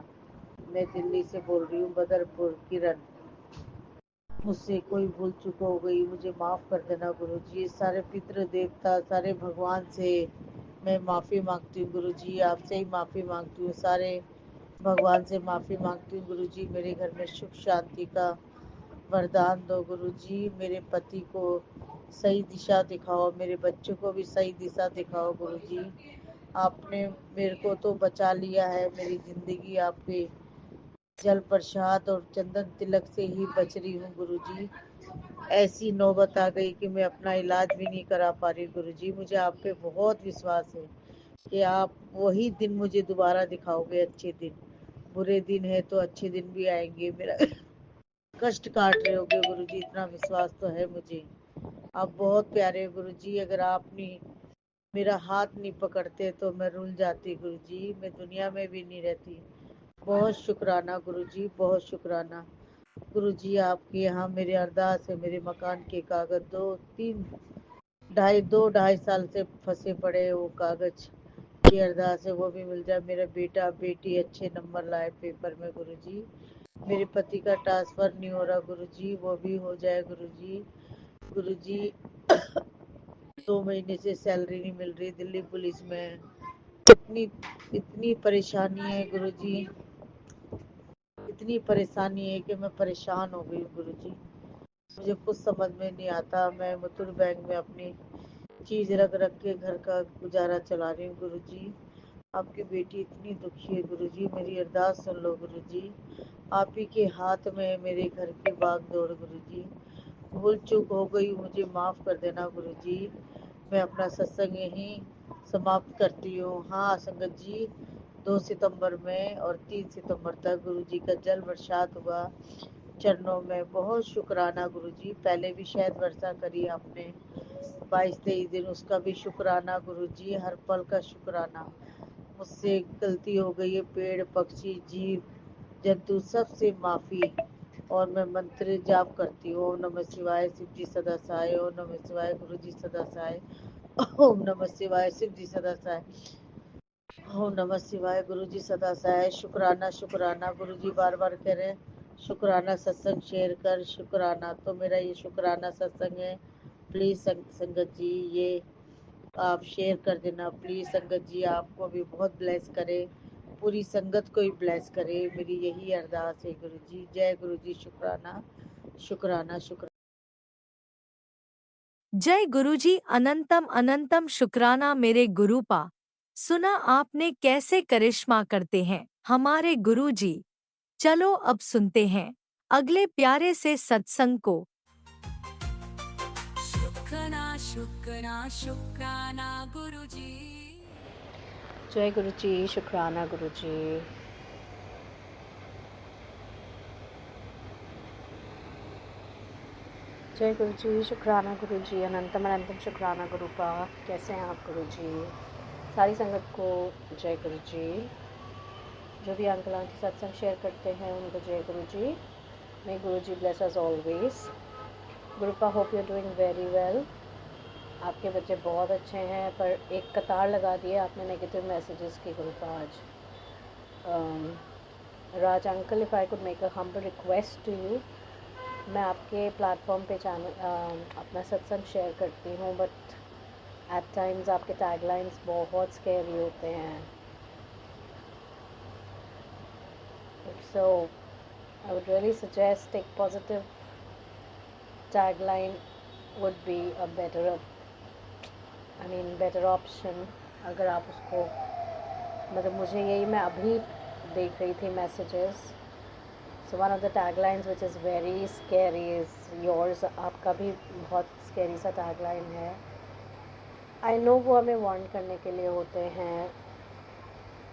मैं दिल्ली से बोल रही हूँ, बदरपुर। किरण, मुझसे कोई भूल चूक हो गई, मुझे माफ़ कर देना गुरु जी। सारे पितृ देवता, सारे भगवान से मैं माफ़ी मांगती हूँ गुरु जी। आपसे ही माफ़ी मांगती हूँ, सारे भगवान से माफ़ी मांगती हूँ गुरु जी। मेरे घर में सुख शांति का वरदान दो गुरु जी। मेरे पति को सही दिशा दिखाओ, मेरे बच्चों को भी सही दिशा दिखाओ गुरु जी। आपने मेरे को तो बचा लिया है, मेरी ज़िंदगी आपके जल प्रसाद और चंदन तिलक से ही बच रही हूँ गुरु जी। ऐसी नौबत आ गई कि मैं अपना इलाज भी नहीं करा पा रही गुरु जी। मुझे आप पे बहुत विश्वास है कि आप वही दिन मुझे दोबारा दिखाओगे, अच्छे दिन। बुरे दिन है तो अच्छे दिन भी आएंगे, मेरा कष्ट काट रहे होगे गुरु जी, इतना विश्वास तो है मुझे। आप बहुत प्यारे हो गुरु जी। अगर आप नहीं, मेरा हाथ नहीं पकड़ते तो मैं रुल जाती गुरु जी, मैं दुनिया में भी नहीं रहती। बहुत शुक्राना गुरु जी, बहुत शुक्राना गुरु जी। आपके यहाँ मेरे अरदास है, मेरे मकान के कागज 2 साल से फंसे पड़े, वो कागज की अरदास है, वो भी मिल जाए। मेरा बेटा बेटी अच्छे नंबर लाए पेपर में गुरु जी। मेरे पति का ट्रांसफर नहीं हो रहा गुरु जी, वो भी हो जाए गुरु जी। गुरु जी 2 महीने से सैलरी नहीं मिल रही, दिल्ली पुलिस में। इतनी इतनी परेशानी है गुरु जी, इतनी परेशानी है कि मैं परेशान हो गई गुरु जी। मुझे कुछ समझ में नहीं आता। मैं मुथूट बैंक में अपनी चीज रख रख के घर का गुजारा चला रही हूँ गुरु जी। आपकी बेटी इतनी दुखी है गुरु जी, मेरी अरदास सुन लो गुरु जी। आप ही के हाथ में है मेरे घर की भाग दौड़ गुरु जी। भूल चूक हो गई, मुझे माफ कर देना गुरु जी। मैं अपना सत्संग यहीं समाप्त करती हूँ। हाँ संगत जी, 2 सितंबर में और 3 सितंबर तक गुरु जी का जल बरसात हुआ चरणों में। बहुत शुक्राना गुरु जी। पहले भी शायद वर्षा करी आपने 22-23 दिन, उसका भी शुक्राना गुरु जी। हर पल का शुक्राना। मुझसे गलती हो गई है, पेड़ पक्षी जीव जंतु सबसे माफी। और मैं मंत्र जाप करती हूँ, ओम नमः शिवाय शिव जी सदा सहाय, ओम नमः शिवाय गुरु जी सदा सहाय, ओम नमः शिवाय शिव जी सदा सहाय, ओम नमः शिवाय गुरु जी सदा सहाय। शुक्राना शुक्राना गुरु जी, बार बार कह रहे हैं शुक्राना सत्संग शेयर कर, शुक्राना। तो मेरा ये शुक्राना सत्संग है। प्लीज संगत जी ये आप शेयर कर देना प्लीज। संगत जी आपको भी बहुत ब्लेस करे, पूरी संगत को ही ब्लेस करे, मेरी यही अरदास है गुरु जी। जय गुरु जी, शुक्राना शुक्राना शुक्राना। जय गुरुजी, अनंतम अनंतम शुक्राना मेरे गुरुपा। सुना आपने कैसे करिश्मा करते हैं हमारे गुरुजी। चलो अब सुनते हैं अगले प्यारे से सत्संग को। शुक्राना शुक्राना शुक्राना गुरुजी। जय गुरु जी, शुक्राना गुरु जी। जय गुरु जी, शुक्राना गुरु जी, अनंतम अनंतम शुक्राना गुरु पा। कैसे हैं आप गुरु जी? सारी संगत को जय गुरु जी। जो भी अंकल आंटी सत्संग शेयर करते हैं उनको जय गुरु जी। मे गुरु जी ब्लेस अस ऑलवेज। गुरु पा, hope you are doing very well. आपके बच्चे बहुत अच्छे हैं, पर एक कतार लगा दिए आपने नेगेटिव मैसेजेस की गुरु पा आज। Raj uncle, if I could make a humble request to you, मैं आपके प्लेटफॉर्म पे अपना सत्संग शेयर करती हूँ, बट एट टाइम्स आपके टैगलाइंस बहुत स्कैरी होते हैं। So I would really suggest एक positive tagline would be a better option. अगर आप उसको, मतलब मुझे यही, मैं अभी देख रही थी messages. So one of the taglines which is very scary is yours. आपका भी बहुत स्कैरी सा टैगलाइन है। आई नो वो हमें वार्न करने के लिए होते हैं,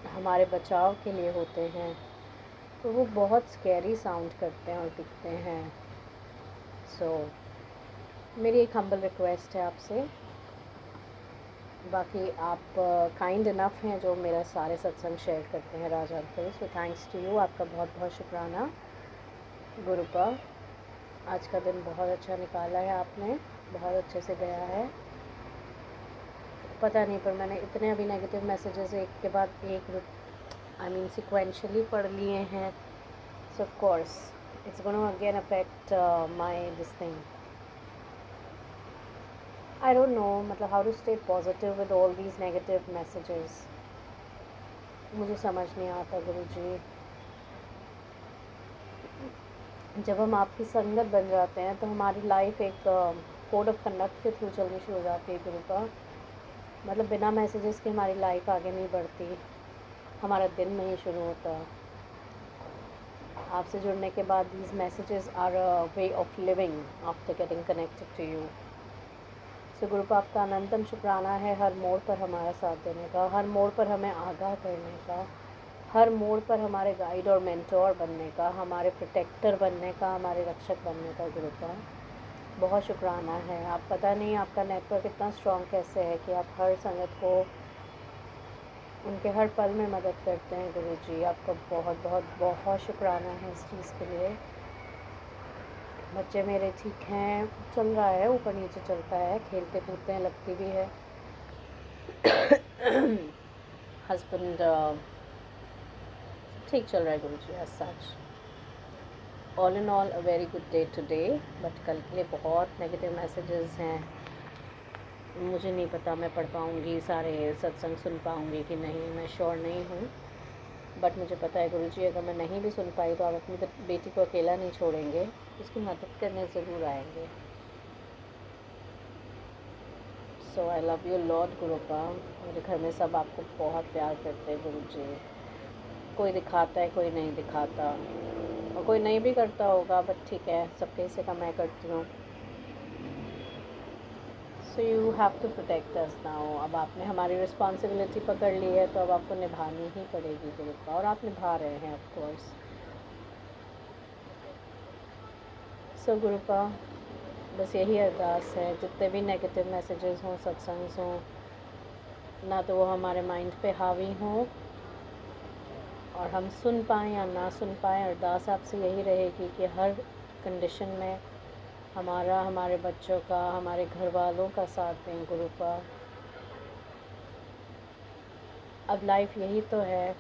हमारे बचाव के लिए होते हैं, तो वो बहुत स्कैरी साउंड करते हैं और दिखते हैं। सो मेरी एक हम्बल रिक्वेस्ट है आपसे। बाकी आप काइंड इनफ हैं जो मेरा सारे सत्संग शेयर करते हैं Raja uncle, so thanks to you. आपका बहुत बहुत शुक्राना गुरुपा। आज का दिन बहुत अच्छा निकाला है आपने, बहुत अच्छे से गया है। पता नहीं, पर मैंने इतने अभी नेगेटिव मैसेजेस एक के बाद एक सिक्वेंशली पढ़ लिए हैं। So of course it's gonna again affect my this thing. I don't know मतलब how to stay positive with all these negative messages. मुझे समझ नहीं आता गुरुजी। जब हम आपकी संगत बन जाते हैं तो हमारी लाइफ एक कोड ऑफ कंडक्ट के थ्रू चलनी शुरू हो जाती है गुरुपा। मतलब बिना मैसेजेस के हमारी लाइफ आगे नहीं बढ़ती, हमारा दिन नहीं शुरू होता। आपसे जुड़ने के बाद these messages are a way of living after getting connected to you. So गुरुपा आपका अनंतम शुक्राना है हर मोड़ पर हमारा साथ देने का, हर मोड़ पर हमें आगाह करने का, हर मोड़ पर हमारे गाइड और मेंटोर बनने का, हमारे प्रोटेक्टर बनने का, हमारे रक्षक बनने का गुरुपा बहुत शुक्राना है। आप पता नहीं आपका नेटवर्क इतना स्ट्रॉन्ग कैसे है कि आप हर संगत को उनके हर पल में मदद करते हैं गुरुजी। आपका बहुत बहुत बहुत शुक्राना है इस चीज़ के लिए। बच्चे मेरे ठीक हैं, चल रहा है, ऊपर नीचे चलता है, खेलते कूदते हैं, लगती भी है। हस्बैंड ठीक चल रहा है Guruji as such. All in all a very good day today. But कल के लिए बहुत नेगेटिव मैसेजेस हैं। मुझे नहीं पता मैं पढ़ पाऊँगी, सारे सत्संग सुन पाऊँगी कि नहीं, मैं श्योर नहीं हूँ। बट मुझे पता है गुरुजी अगर मैं नहीं भी सुन पाई तो आप अपनी बेटी को अकेला नहीं छोड़ेंगे, उसकी मदद करने ज़रूर आएंगे। सो आई लव यू लॉर्ड गुरुपा। मेरे घर में सब आपको बहुत प्यार करते हैं गुरुजी। कोई दिखाता है, कोई नहीं दिखाता, और कोई नहीं भी करता होगा, बट ठीक है, सबके हिस्से का मैं करती हूँ। So you have to protect us now. अब आपने हमारी रिस्पॉन्सिबिलिटी पकड़ ली है तो अब आपको निभानी ही पड़ेगी गुरुपा, और आप निभा रहे हैं ऑफ कोर्स। सो गुरुपा बस यही अरदास है, जितने भी नेगेटिव मैसेजेस हों, सत्संग हों, ना तो वो हमारे माइंड पे हावी हों और हम सुन पाएँ या ना सुन पाएँ। अरदास आपसे यही रहेगी कि हर कंडीशन में हमारा, हमारे बच्चों का, हमारे घर वालों का साथ दें गुरुपा। अब लाइफ यही तो है,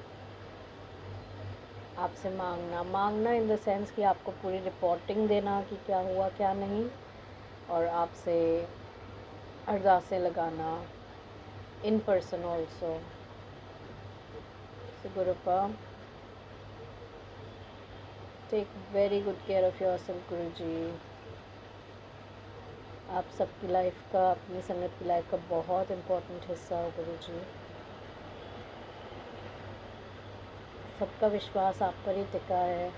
आपसे मांगना इन द सेंस कि आपको पूरी रिपोर्टिंग देना कि क्या हुआ क्या नहीं, और आपसे अरदासें लगाना इन पर्सन ऑल्सो। सो गुरुपा take very good care of yourself Guruji. आप सबकी लाइफ का, अपनी संगत की लाइफ का बहुत इम्पोर्टेंट हिस्सा हो गुरुजी। सबका विश्वास आप पर ही टिका है।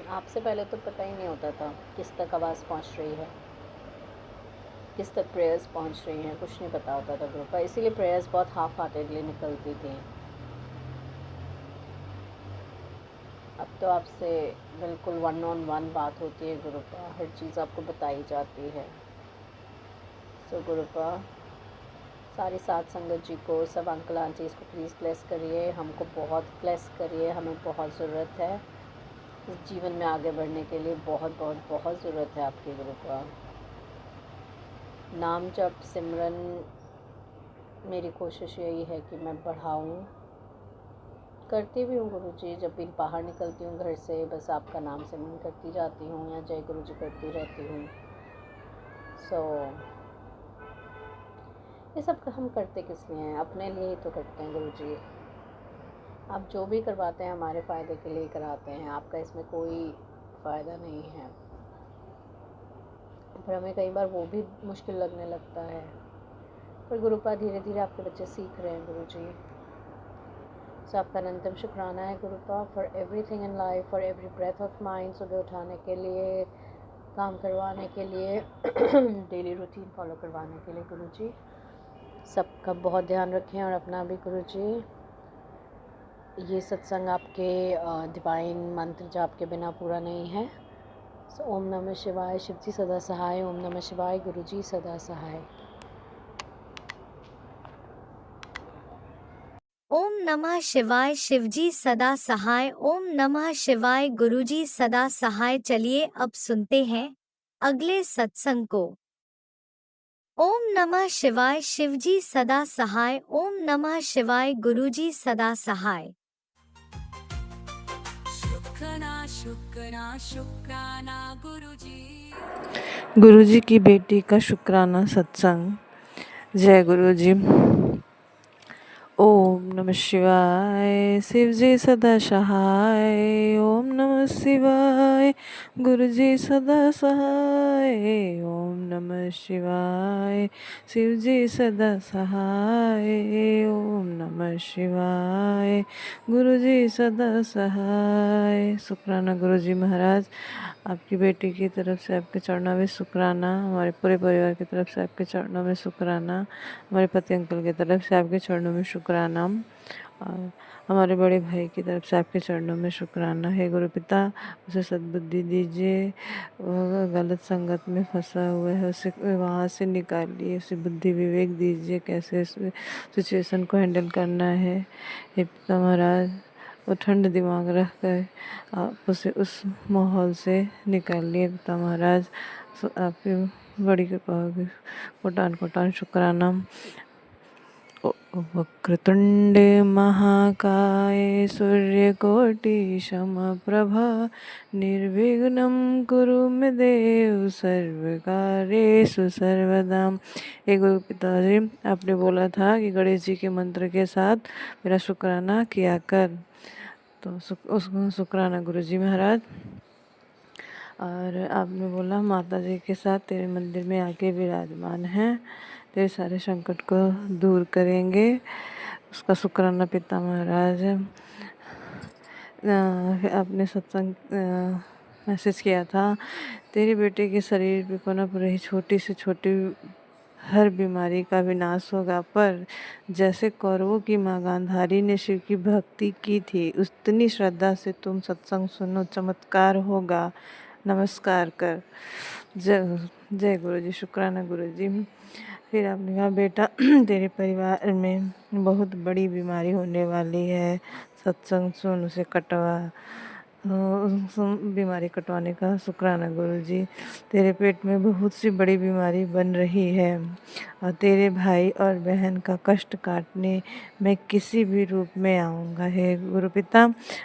आपसे पहले तो पता ही नहीं होता था किस तक आवाज़ पहुंच रही है, किस तक प्रेयर्स पहुंच रही हैं, कुछ नहीं पता होता था गुरुपा। इसीलिए प्रेयर्स बहुत हाफ हार्टेडली निकलती थी। अब तो आपसे बिल्कुल 1-on-1 बात होती है गुरुपा, हर चीज़ आपको बताई जाती है। सो गुरुपा सारी साथ संगत जी को, सब अंकल आंटीज़ को प्लीज़ ब्लेस करिए, हमको बहुत ब्लेस करिए। हमें बहुत ज़रूरत है इस जीवन में आगे बढ़ने के लिए, बहुत बहुत बहुत ज़रूरत है आपकी गुरुपा। नाम जप सिमरन मेरी कोशिश यही है कि मैं बढ़ाऊँ, करती भी हूँ गुरुजी। जब भी बाहर निकलती हूँ घर से, बस आपका नाम सिमरन करती जाती हूँ या जय गुरुजी करती रहती हूँ। सो ये सब हम करते किस लिए हैं? अपने लिए ही तो करते हैं गुरुजी। आप जो भी करवाते हैं हमारे फ़ायदे के लिए कराते हैं, आपका इसमें कोई फ़ायदा नहीं है। पर हमें कई बार वो भी मुश्किल लगने लगता है। पर गुरुपा धीरे धीरे आपके बच्चे सीख रहे हैं गुरुजी। सो आपका अनंतम शुक्राना है गुरुपा for everything in life, for every breath of mind. सुबह उठाने के लिए, काम करवाने के लिए, डेली रूटीन फॉलो करवाने के लिए गुरुजी। सबका बहुत ध्यान रखें और अपना भी गुरुजी। ये सत्संग आपके डिवाइन मंत्र जाप के बिना पूरा नहीं है। सो ओम नमः शिवाय, शिव जी सदा सहाय। ओम नमः शिवाय, गुरुजी सदा सहाय। ओम नमः शिवाय, शिवजी सदा सहाय। ओम नमः शिवाय, गुरुजी सदा सहाय। चलिए अब सुनते हैं अगले सत्संग को। ओम नमः शिवाय, शिवजी सदा सहाय। ओम नमः शिवाय, गुरुजी सदा सहाय। शुक्राना शुक्राना गुरुजी। गुरुजी की बेटी का शुक्राना सत्संग। जय गुरुजी। ओम नमः शिवाय, शिवजी सदा सहाय। ओम नमः शिवाय, गुरुजी सदा सहाय। ओम नमः शिवाय, शिवजी सदा सहाय। ओम नमः शिवाय, गुरुजी सदा सहाय। शुक्राना गुरुजी महाराज, आपकी बेटी की तरफ से आपके चरणों में शुक्राना, हमारे पूरे परिवार की तरफ से आपके चरणों में शुक्राना, हमारे पति अंकल की तरफ से आपके चरणों में शुक्राना, और हमारे बड़े भाई की तरफ से आपके चरणों में शुक्राना। हे गुरु पिता, उसे सद्बुद्धि दीजिए, वह गलत संगत में फंसा हुआ है, उसे वहाँ से निकालिए, उसे बुद्धि विवेक दीजिए कैसे इस सिचुएशन को हैंडल करना है। हे पिता महाराज, वो ठंड दिमाग रख कर आप उसे उस माहौल से निकालिए पिता महाराज। आपकी बड़ी कृपा होगी। कोटान कोटान शुक्राना। वक्रतुंड महाकाय सूर्यकोटि समप्रभा निर्विघ्नं कुरु मे देव सर्वकार्येषु सर्वदा। हे गुरु पिताजी, आपने बोला था कि गणेश जी के मंत्र के साथ मेरा शुक्राना किया कर, तो उसको शुक्राना गुरुजी महाराज। और आपने बोला माता जी के साथ तेरे मंदिर में आके विराजमान हैं, तेरे सारे संकट को दूर करेंगे, उसका शुक्राना पिता महाराज। आपने सत्संग मैसेज किया था, तेरे बेटे के शरीर पे पुनः पूरी ही छोटी से छोटी हर बीमारी का विनाश होगा, पर जैसे कौरवों की माँ गांधारी ने शिव की भक्ति की थी, उतनी श्रद्धा से तुम सत्संग सुनो, चमत्कार होगा। नमस्कार कर। जय जय गुरु जी। शुक्राना गुरु जी। फिर आपने कहा बेटा तेरे परिवार में बहुत बड़ी बीमारी होने वाली है, सत्संग सुन, उसे कटवा। बीमारी कटवाने का शुक्राना गुरु जी। तेरे पेट में बहुत सी बड़ी बीमारी बन रही है और तेरे भाई और बहन का कष्ट काटने मैं किसी भी रूप में आऊँगा। हे गुरु पिता,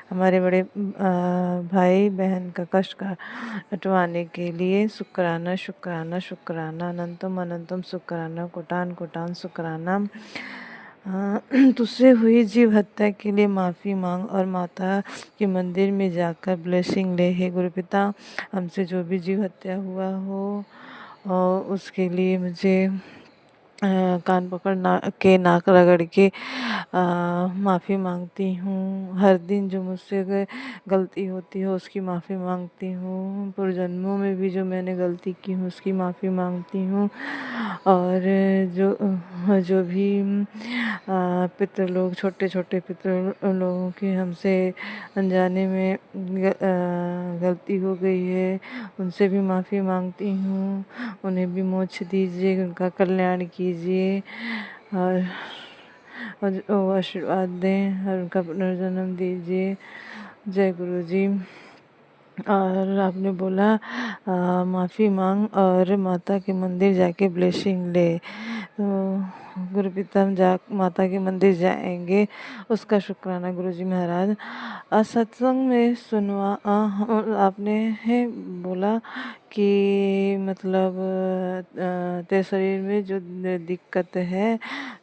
हमारे बड़े भाई बहन का कष्ट कटवाने के लिए शुक्राना शुक्राना शुक्राना, अनंतम अनंतम शुक्राना, कोटान कोटान शुक्राना। तुझसे हुई जीव हत्या के लिए माफ़ी मांग और माता के मंदिर में जाकर ब्लेसिंग ले। हे गुरु पिता, हमसे जो भी जीव हत्या हुआ हो और उसके लिए मुझे कान पकड़ के नाक रगड़ के माफ़ी मांगती हूँ। हर दिन जो मुझसे गलती होती हो उसकी माफ़ी मांगती हूँ। पूर्वजन्मों में भी जो मैंने गलती की हूँ उसकी माफ़ी मांगती हूँ। और जो भी पितृ लोग, छोटे छोटे पितृ लोगों की हमसे अनजाने में गलती हो गई है, उनसे भी माफ़ी मांगती हूँ। उन्हें भी मोक्ष दीजिए, उनका कल्याण कीजिए और वो आशीर्वाद दें और उनका पुनर्जन्म दीजिए। जय गुरु जी। और आपने बोला माफ़ी मांग और माता के मंदिर जाके ब्लेसिंग ले। तो गुरु पिता हम माता के मंदिर जाएंगे, उसका शुक्राना गुरु जी महाराज। सत्संग में सुनवा आपने बोला कि मतलब तेरे शरीर में जो दिक्कत है,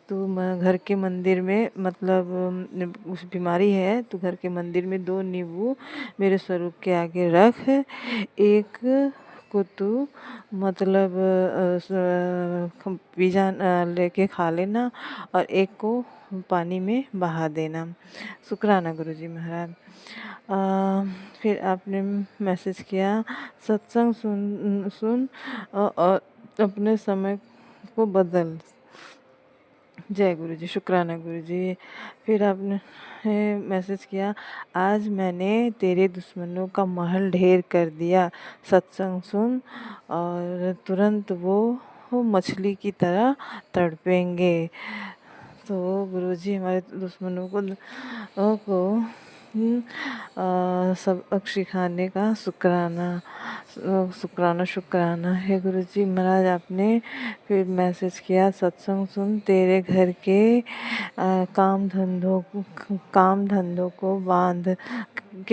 तो घर के मंदिर में मतलब उस बीमारी है तो घर के मंदिर में 2 नींबू मेरे स्वरूप के आगे रख, एक को तू मतलब बीजा लेके खा लेना और एक को पानी में बहा देना। शुक्राना गुरुजी महाराज। फिर आपने मैसेज किया सत्संग सुन और अपने समय को बदल। जय गुरु जी, शुक्राना गुरु जी। फिर आपने मैसेज किया, आज मैंने तेरे दुश्मनों का महल ढेर कर दिया, सत्संग सुन और तुरंत वो मछली की तरह तड़पेंगे। तो गुरु जी हमारे दुश्मनों को सबक सिखाने का शुक्राना शुक्राना है गुरु जी महाराज। आपने फिर मैसेज किया, सत्संग सुन, तेरे घर के काम धंधों को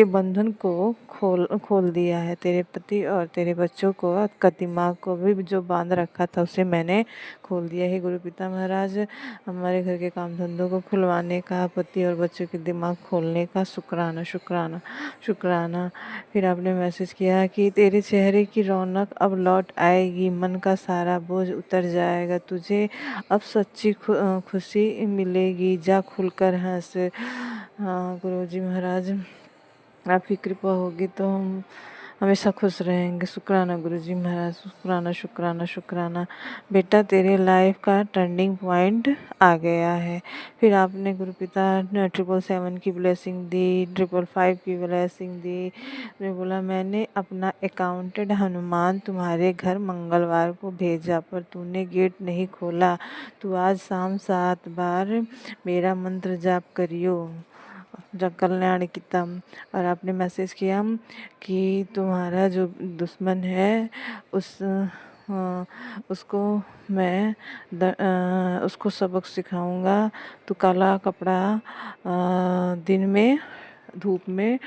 बंधन को खोल दिया है। तेरे पति और तेरे बच्चों का दिमाग को भी जो बांध रखा था उसे मैंने खोल दिया है गुरु पिता महाराज। हमारे घर के काम धंधों को खुलवाने का, पति और बच्चों के दिमाग खोलने का शुक्राना शुक्राना शुक्राना। फिर आपने मैसेज किया कि तेरे चेहरे की रौनक अब लौट आएगी, मन का सारा बोझ उतर जाएगा, तुझे अब सच्ची खुशी मिलेगी, जा खुलकर हंस। हाँ गुरु जी महाराज, आपकी कृपा होगी तो हम हमेशा खुश रहेंगे। शुक्राना गुरु जी महाराज, शुक्राना शुक्राना शुक्राना। बेटा तेरे लाइफ का टर्निंग पॉइंट आ गया है। फिर आपने गुरु पिता 777 की ब्लेसिंग दी, 555 की ब्लेसिंग दी। मैं बोला, मैंने अपना अकाउंटेड हनुमान तुम्हारे घर मंगलवार को भेजा पर तूने गेट नहीं खोला। तू आज शाम 7 बार मेरा मंत्र जाप करियो, जब कल्याण की तम। और आपने मैसेज किया कि तुम्हारा जो दुश्मन है उसको मैं उसको सबक सिखाऊंगा। तो काला कपड़ा दिन में धूप में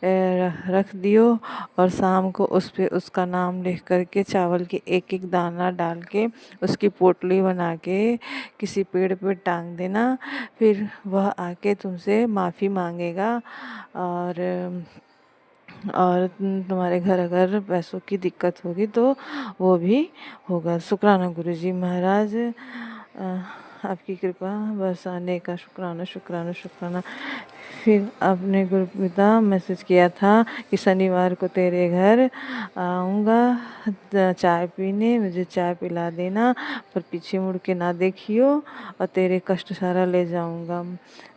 रख दियो और शाम को उस पे उसका नाम लिख करके चावल के एक एक दाना डाल के उसकी पोटली बना के किसी पेड़ पे टांग देना। फिर वह आके तुमसे माफ़ी मांगेगा और तुम्हारे घर अगर पैसों की दिक्कत होगी तो वो भी होगा। शुक्राना गुरु जी महाराज, आपकी कृपा बरसाने का शुक्राना शुक्राना शुक्राना। फिर आपने गुरु पिता मैसेज किया था कि शनिवार को तेरे घर आऊँगा चाय पीने, मुझे चाय पिला देना पर पीछे मुड़ के ना देखियो और तेरे कष्ट सारा ले जाऊँगा।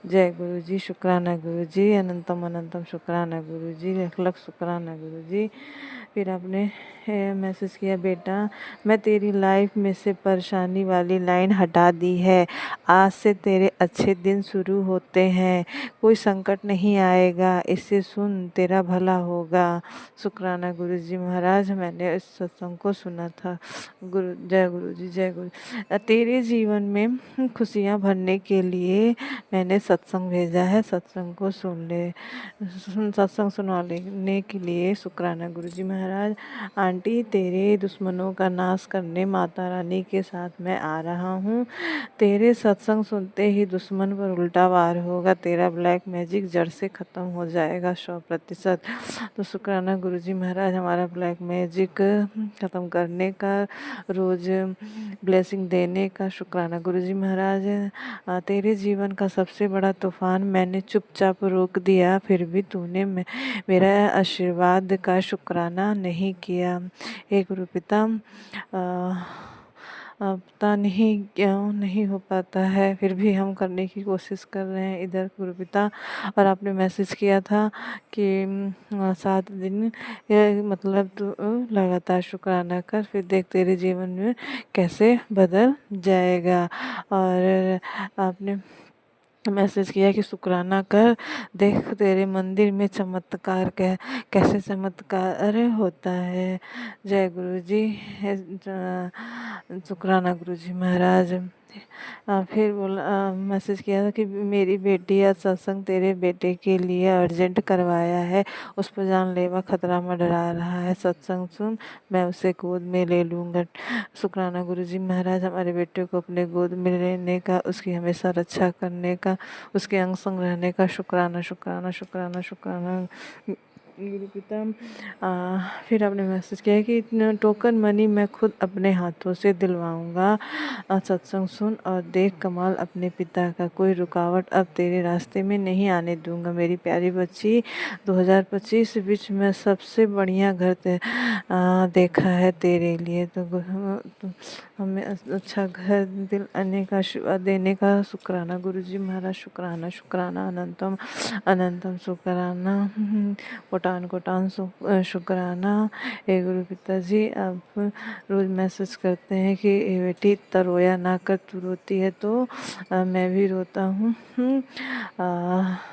जय गुरु जी, शुक्राना गुरु जी, अनंतम अनंतम शुक्राना गुरु जी, लख लख शुक्राना गुरु जी। फिर आपने मैसेज किया, बेटा मैं तेरी लाइफ में से परेशानी वाली लाइन हटा दी है, आज से तेरे अच्छे दिन शुरू होते हैं, कोई संकट नहीं आएगा, इसे सुन तेरा भला होगा। शुक्राना गुरु जी महाराज, मैंने इस सत्संग को सुना था। जय गुरु जी, जय गुरु। तेरे जीवन में खुशियाँ भरने के लिए मैंने सत्संग भेजा है, सत्संग को सत्संग सुना लेने के लिए शुक्राना गुरु जी महाराज। आंटी तेरे दुश्मनों का नाश करने माता रानी के साथ मैं आ रहा हूँ। तेरे सत्संग सुनते ही दुश्मन पर उल्टा वार होगा, तेरा ब्लैक मैजिक जड़ से ख़त्म हो जाएगा 100%। तो शुक्राना गुरु जी महाराज, हमारा ब्लैक मैजिक ख़त्म करने का, रोज़ ब्लेसिंग देने का शुक्राना गुरु जी महाराज। तेरे जीवन का सबसे बड़ा तूफान मैंने चुपचाप रोक दिया, फिर भी तूने मेरा आशीर्वाद का शुक्राना नहीं किया। हे गुरु पिता, पता नहीं क्यों नहीं हो पाता है, फिर भी हम करने की कोशिश कर रहे हैं इधर गुरु पिता। और आपने मैसेज किया था कि 7 दिन मतलब तू लगातार शुक्राना कर, फिर देख तेरे जीवन में कैसे बदल जाएगा। और आपने मैसेज किया कि शुक्राना कर, देख तेरे मंदिर में चमत्कार कैसे चमत्कार होता है। जय गुरु जी, शुक्राना गुरु जी महाराज। फिर मैसेज किया था कि मेरी बेटी आज सत्संग तेरे बेटे के लिए अर्जेंट करवाया है, उस पर जानलेवा खतरा मंडरा रहा है, सत्संग सुन, मैं उसे गोद में ले लूँगा। शुक्राना गुरु जी महाराज, हमारे बेटे को अपने गोद में लेने का, उसकी हमेशा रक्षा करने का, उसके अंग संग रहने का शुक्राना शुक्राना शुक्राना शुक्राना गुरु पिता फिर आपने मैसेज किया है कि इतना टोकन मनी मैं खुद अपने हाथों से दिलवाऊंगा। सत्संग सुन और देख कमाल अपने पिता का, कोई रुकावट अब तेरे रास्ते में नहीं आने दूंगा। मेरी प्यारी बच्ची, 2025 बीच में सबसे बढ़िया घर देखा है तेरे लिए। तो हमें अच्छा घर दिल आने का देने का शुक्राना गुरुजी महाराज, शुक्राना शुक्राना अनंतम अनंतम शुक्राना, कोटान कोटान शुक्राना। हे गुरु पिताजी, आप रोज़ मैसेज करते हैं कि "ए बेटी इतना रोया ना कर, तू रोती है तो मैं भी रोता हूँ।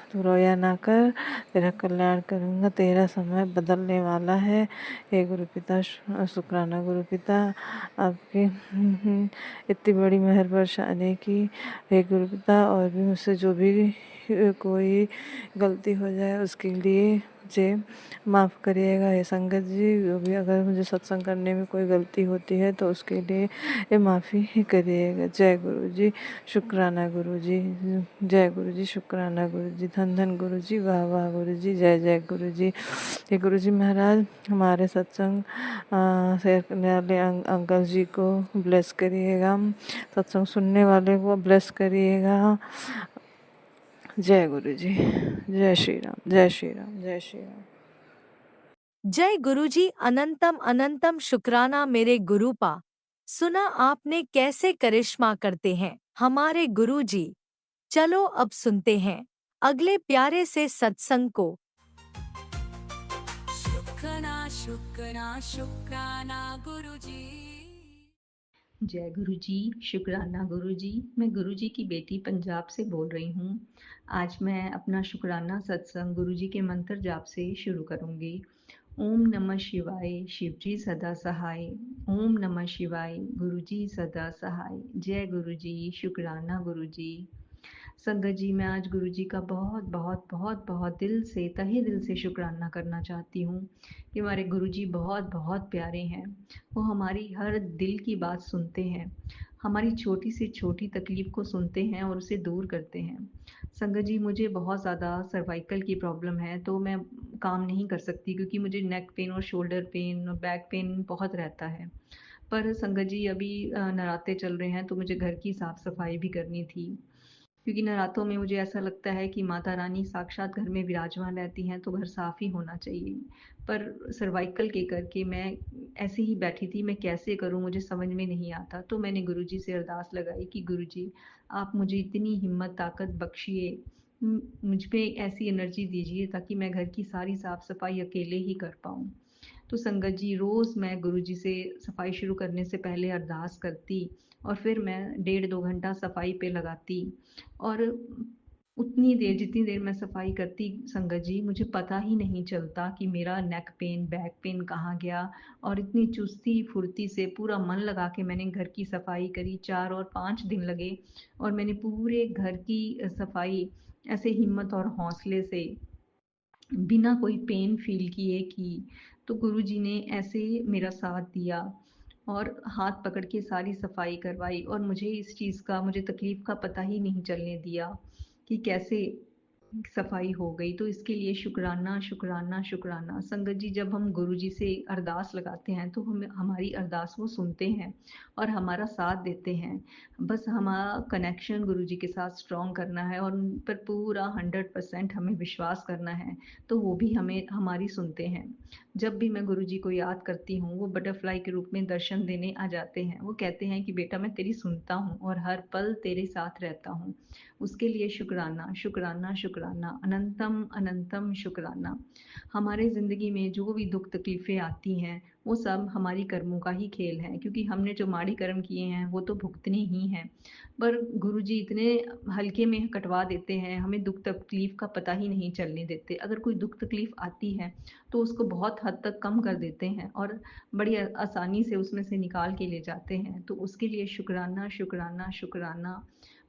तू रोया ना कर, तेरा कल्याण करूँगा, तेरा समय बदलने वाला है। हे गुरु पिता शुक्राना गुरु पिता, आपकी इतनी बड़ी मेहर बरसाने की। हे गुरु पिता, और भी मुझसे जो भी कोई गलती हो जाए उसके लिए मुझे माफ़ करिएगा। हे संगत जी, जो भी अगर मुझे सत्संग करने में कोई गलती होती है तो उसके लिए माफ़ी करिएगा। जय गुरु जी, शुक्राना गुरु जी, जय गुरु जी, शुक्राना गुरु जी, धन धन गुरु जी, वाह वाह गुरु जी, जय जय गुरु जी। हे गुरु जी महाराज, हमारे सत्संग शेयर करने वाले अंकल जी को ब्लेस करिएगा, सत्संग सुनने वाले को ब्लेस करिएगा। जय गुरु जी, जय श्री राम, जय श्री राम, जय श्री राम। जय गुरुजी, अनंतम अनंतम शुक्राना मेरे गुरुपा। सुना आपने कैसे करिश्मा करते हैं हमारे गुरुजी। चलो अब सुनते हैं अगले प्यारे से सत्संग को। शुक्राना शुक्राना शुक्राना गुरुजी। जय गुरु जी, शुक्राना गुरु जी। मैं गुरु जी की बेटी पंजाब से बोल रही हूँ। आज मैं अपना शुक्राना सत्संग गुरु जी के मंत्र जाप से शुरू करूँगी। ओम नमः शिवाय, शिव जी सदा सहाय। ओम नमः शिवाय, गुरु जी सदा सहाय। जय गुरु जी, शुक्राना गुरु जी। संगत जी, मैं आज गुरु जी का बहुत बहुत बहुत बहुत दिल से, तहे दिल से शुक्राना करना चाहती हूँ कि हमारे गुरु जी बहुत बहुत प्यारे हैं। वो हमारी हर दिल की बात सुनते हैं, हमारी छोटी से छोटी तकलीफ को सुनते हैं और उसे दूर करते हैं। संगत जी, मुझे बहुत ज़्यादा सर्वाइकल की प्रॉब्लम है, तो मैं काम नहीं कर सकती क्योंकि मुझे नेक पेन और शोल्डर पेन और बैक पेन बहुत रहता है। पर संगत जी, अभी नवरात्रे चल रहे हैं तो मुझे घर की साफ़ सफाई भी करनी थी, क्योंकि नवरात्रों में मुझे ऐसा लगता है कि माता रानी साक्षात घर में विराजमान रहती हैं, तो घर साफ़ ही होना चाहिए। पर सर्वाइकल के करके मैं ऐसे ही बैठी थी, मैं कैसे करूं मुझे समझ में नहीं आता। तो मैंने गुरुजी से अरदास लगाई कि गुरुजी, आप मुझे इतनी हिम्मत ताकत बख्शिए, मुझ पे ऐसी एनर्जी दीजिए ताकि मैं घर की सारी साफ़ सफाई अकेले ही कर पाऊँ। तो संगत जी, रोज़ मैं गुरुजी से सफाई शुरू करने से पहले अरदास करती और फिर मैं 1.5-2 घंटा सफाई पे लगाती। और उतनी देर, जितनी देर मैं सफाई करती संगत जी, मुझे पता ही नहीं चलता कि मेरा नेक पेन, बैक पेन कहाँ गया। और इतनी चुस्ती फुर्ती से पूरा मन लगा के मैंने घर की सफाई करी। 4 और 5 दिन लगे और मैंने पूरे घर की सफाई ऐसे हिम्मत और हौसले से, बिना कोई पेन फील किए की। तो गुरुजी ने ऐसे मेरा साथ दिया और हाथ पकड़ के सारी सफाई करवाई और मुझे इस चीज़ का, मुझे तकलीफ़ का पता ही नहीं चलने दिया कि कैसे सफाई हो गई। तो इसके लिए शुक्राना शुक्राना शुक्राना। संगत जी, जब हम गुरुजी से अरदास लगाते हैं तो हमारी अरदास वो सुनते हैं और हमारा साथ देते हैं। बस हमारा कनेक्शन गुरुजी के साथ स्ट्रॉन्ग करना है और उन पर पूरा 100% हमें विश्वास करना है, तो वो भी हमें हमारी सुनते हैं। जब भी मैं गुरुजी को याद करती हूँ, वो बटरफ्लाई के रूप में दर्शन देने आ जाते हैं। वो कहते हैं कि बेटा, मैं तेरी सुनता हूँ और हर पल तेरे साथ रहता हूँ। उसके लिए शुक्राना शुक्राना शुक्राना, अनंतम अनंतम शुक्राना। हमारे ज़िंदगी में जो भी दुख तकलीफ़ें आती हैं, वो सब हमारी कर्मों का ही खेल है, क्योंकि हमने जो माड़ी कर्म किए हैं वो तो भुगतने ही हैं। पर गुरुजी इतने हल्के में कटवा देते हैं, हमें दुख तकलीफ़ का पता ही नहीं चलने देते। अगर कोई दुख तकलीफ़ आती है तो उसको बहुत हद तक कम कर देते हैं और बड़ी आसानी से उसमें से निकाल के ले जाते हैं। तो उसके लिए शुक्राना शुक्राना शुक्राना,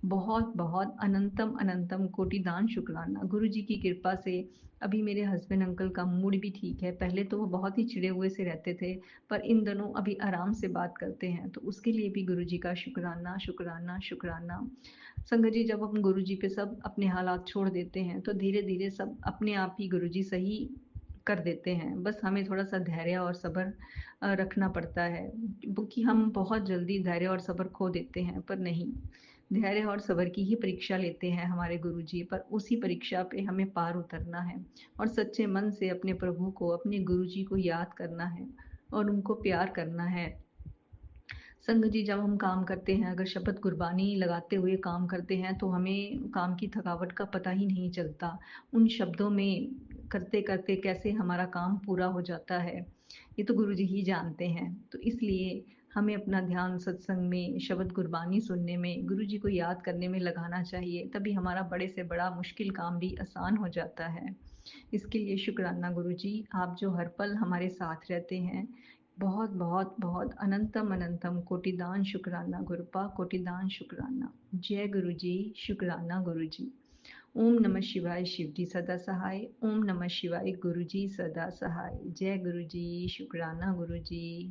बहुत बहुत अनंतम अनंतम कोटिदान शुक्राना। गुरुजी की कृपा से अभी मेरे हस्बैंड अंकल का मूड भी ठीक है। पहले तो वो बहुत ही चिड़े हुए से रहते थे, पर इन दिनों अभी आराम से बात करते हैं। तो उसके लिए भी गुरुजी का शुक्राना शुक्राना शुक्राना। संगत जी, जब हम गुरुजी पे सब अपने हालात छोड़ देते हैं तो धीरे धीरे सब अपने आप ही गुरुजी सही कर देते हैं। बस हमें थोड़ा-सा धैर्य और सब्र रखना पड़ता है, क्योंकि हम बहुत जल्दी धैर्य और सब्र खो देते हैं, पर नहीं, धैर्य और सब्र की ही परीक्षा लेते हैं हमारे गुरुजी, पर उसी परीक्षा पे हमें पार उतरना है और सच्चे मन से अपने प्रभु को, अपने गुरुजी को याद करना है और उनको प्यार करना है। संगत जी, जब हम काम करते हैं, अगर शब्द गुरबानी लगाते हुए काम करते हैं, तो हमें काम की थकावट का पता ही नहीं चलता। उन शब्दों में करते-करते कैसे हमारा काम पूरा हो जाता है, ये तो गुरुजी ही जानते हैं। तो इसलिए हमें अपना ध्यान सत्संग में, शब्द गुरबानी सुनने में, गुरुजी को याद करने में लगाना चाहिए, तभी हमारा बड़े से बड़ा मुश्किल काम भी आसान हो जाता है। इसके लिए शुक्राना गुरुजी, आप जो हर पल हमारे साथ रहते हैं। बहुत बहुत बहुत अनंतम अनंतम कोटिदान शुक्राना गुरुपा, कोटिदान शुक्राना। जय गुरु जी, शुक्राना गुरु जी। ओम नमः शिवाय, शिव जी सदा सहाय। ओम नमः शिवाय, गुरु जी सदा सहाय। जय गुरु जी, शुक्राना गुरु जी।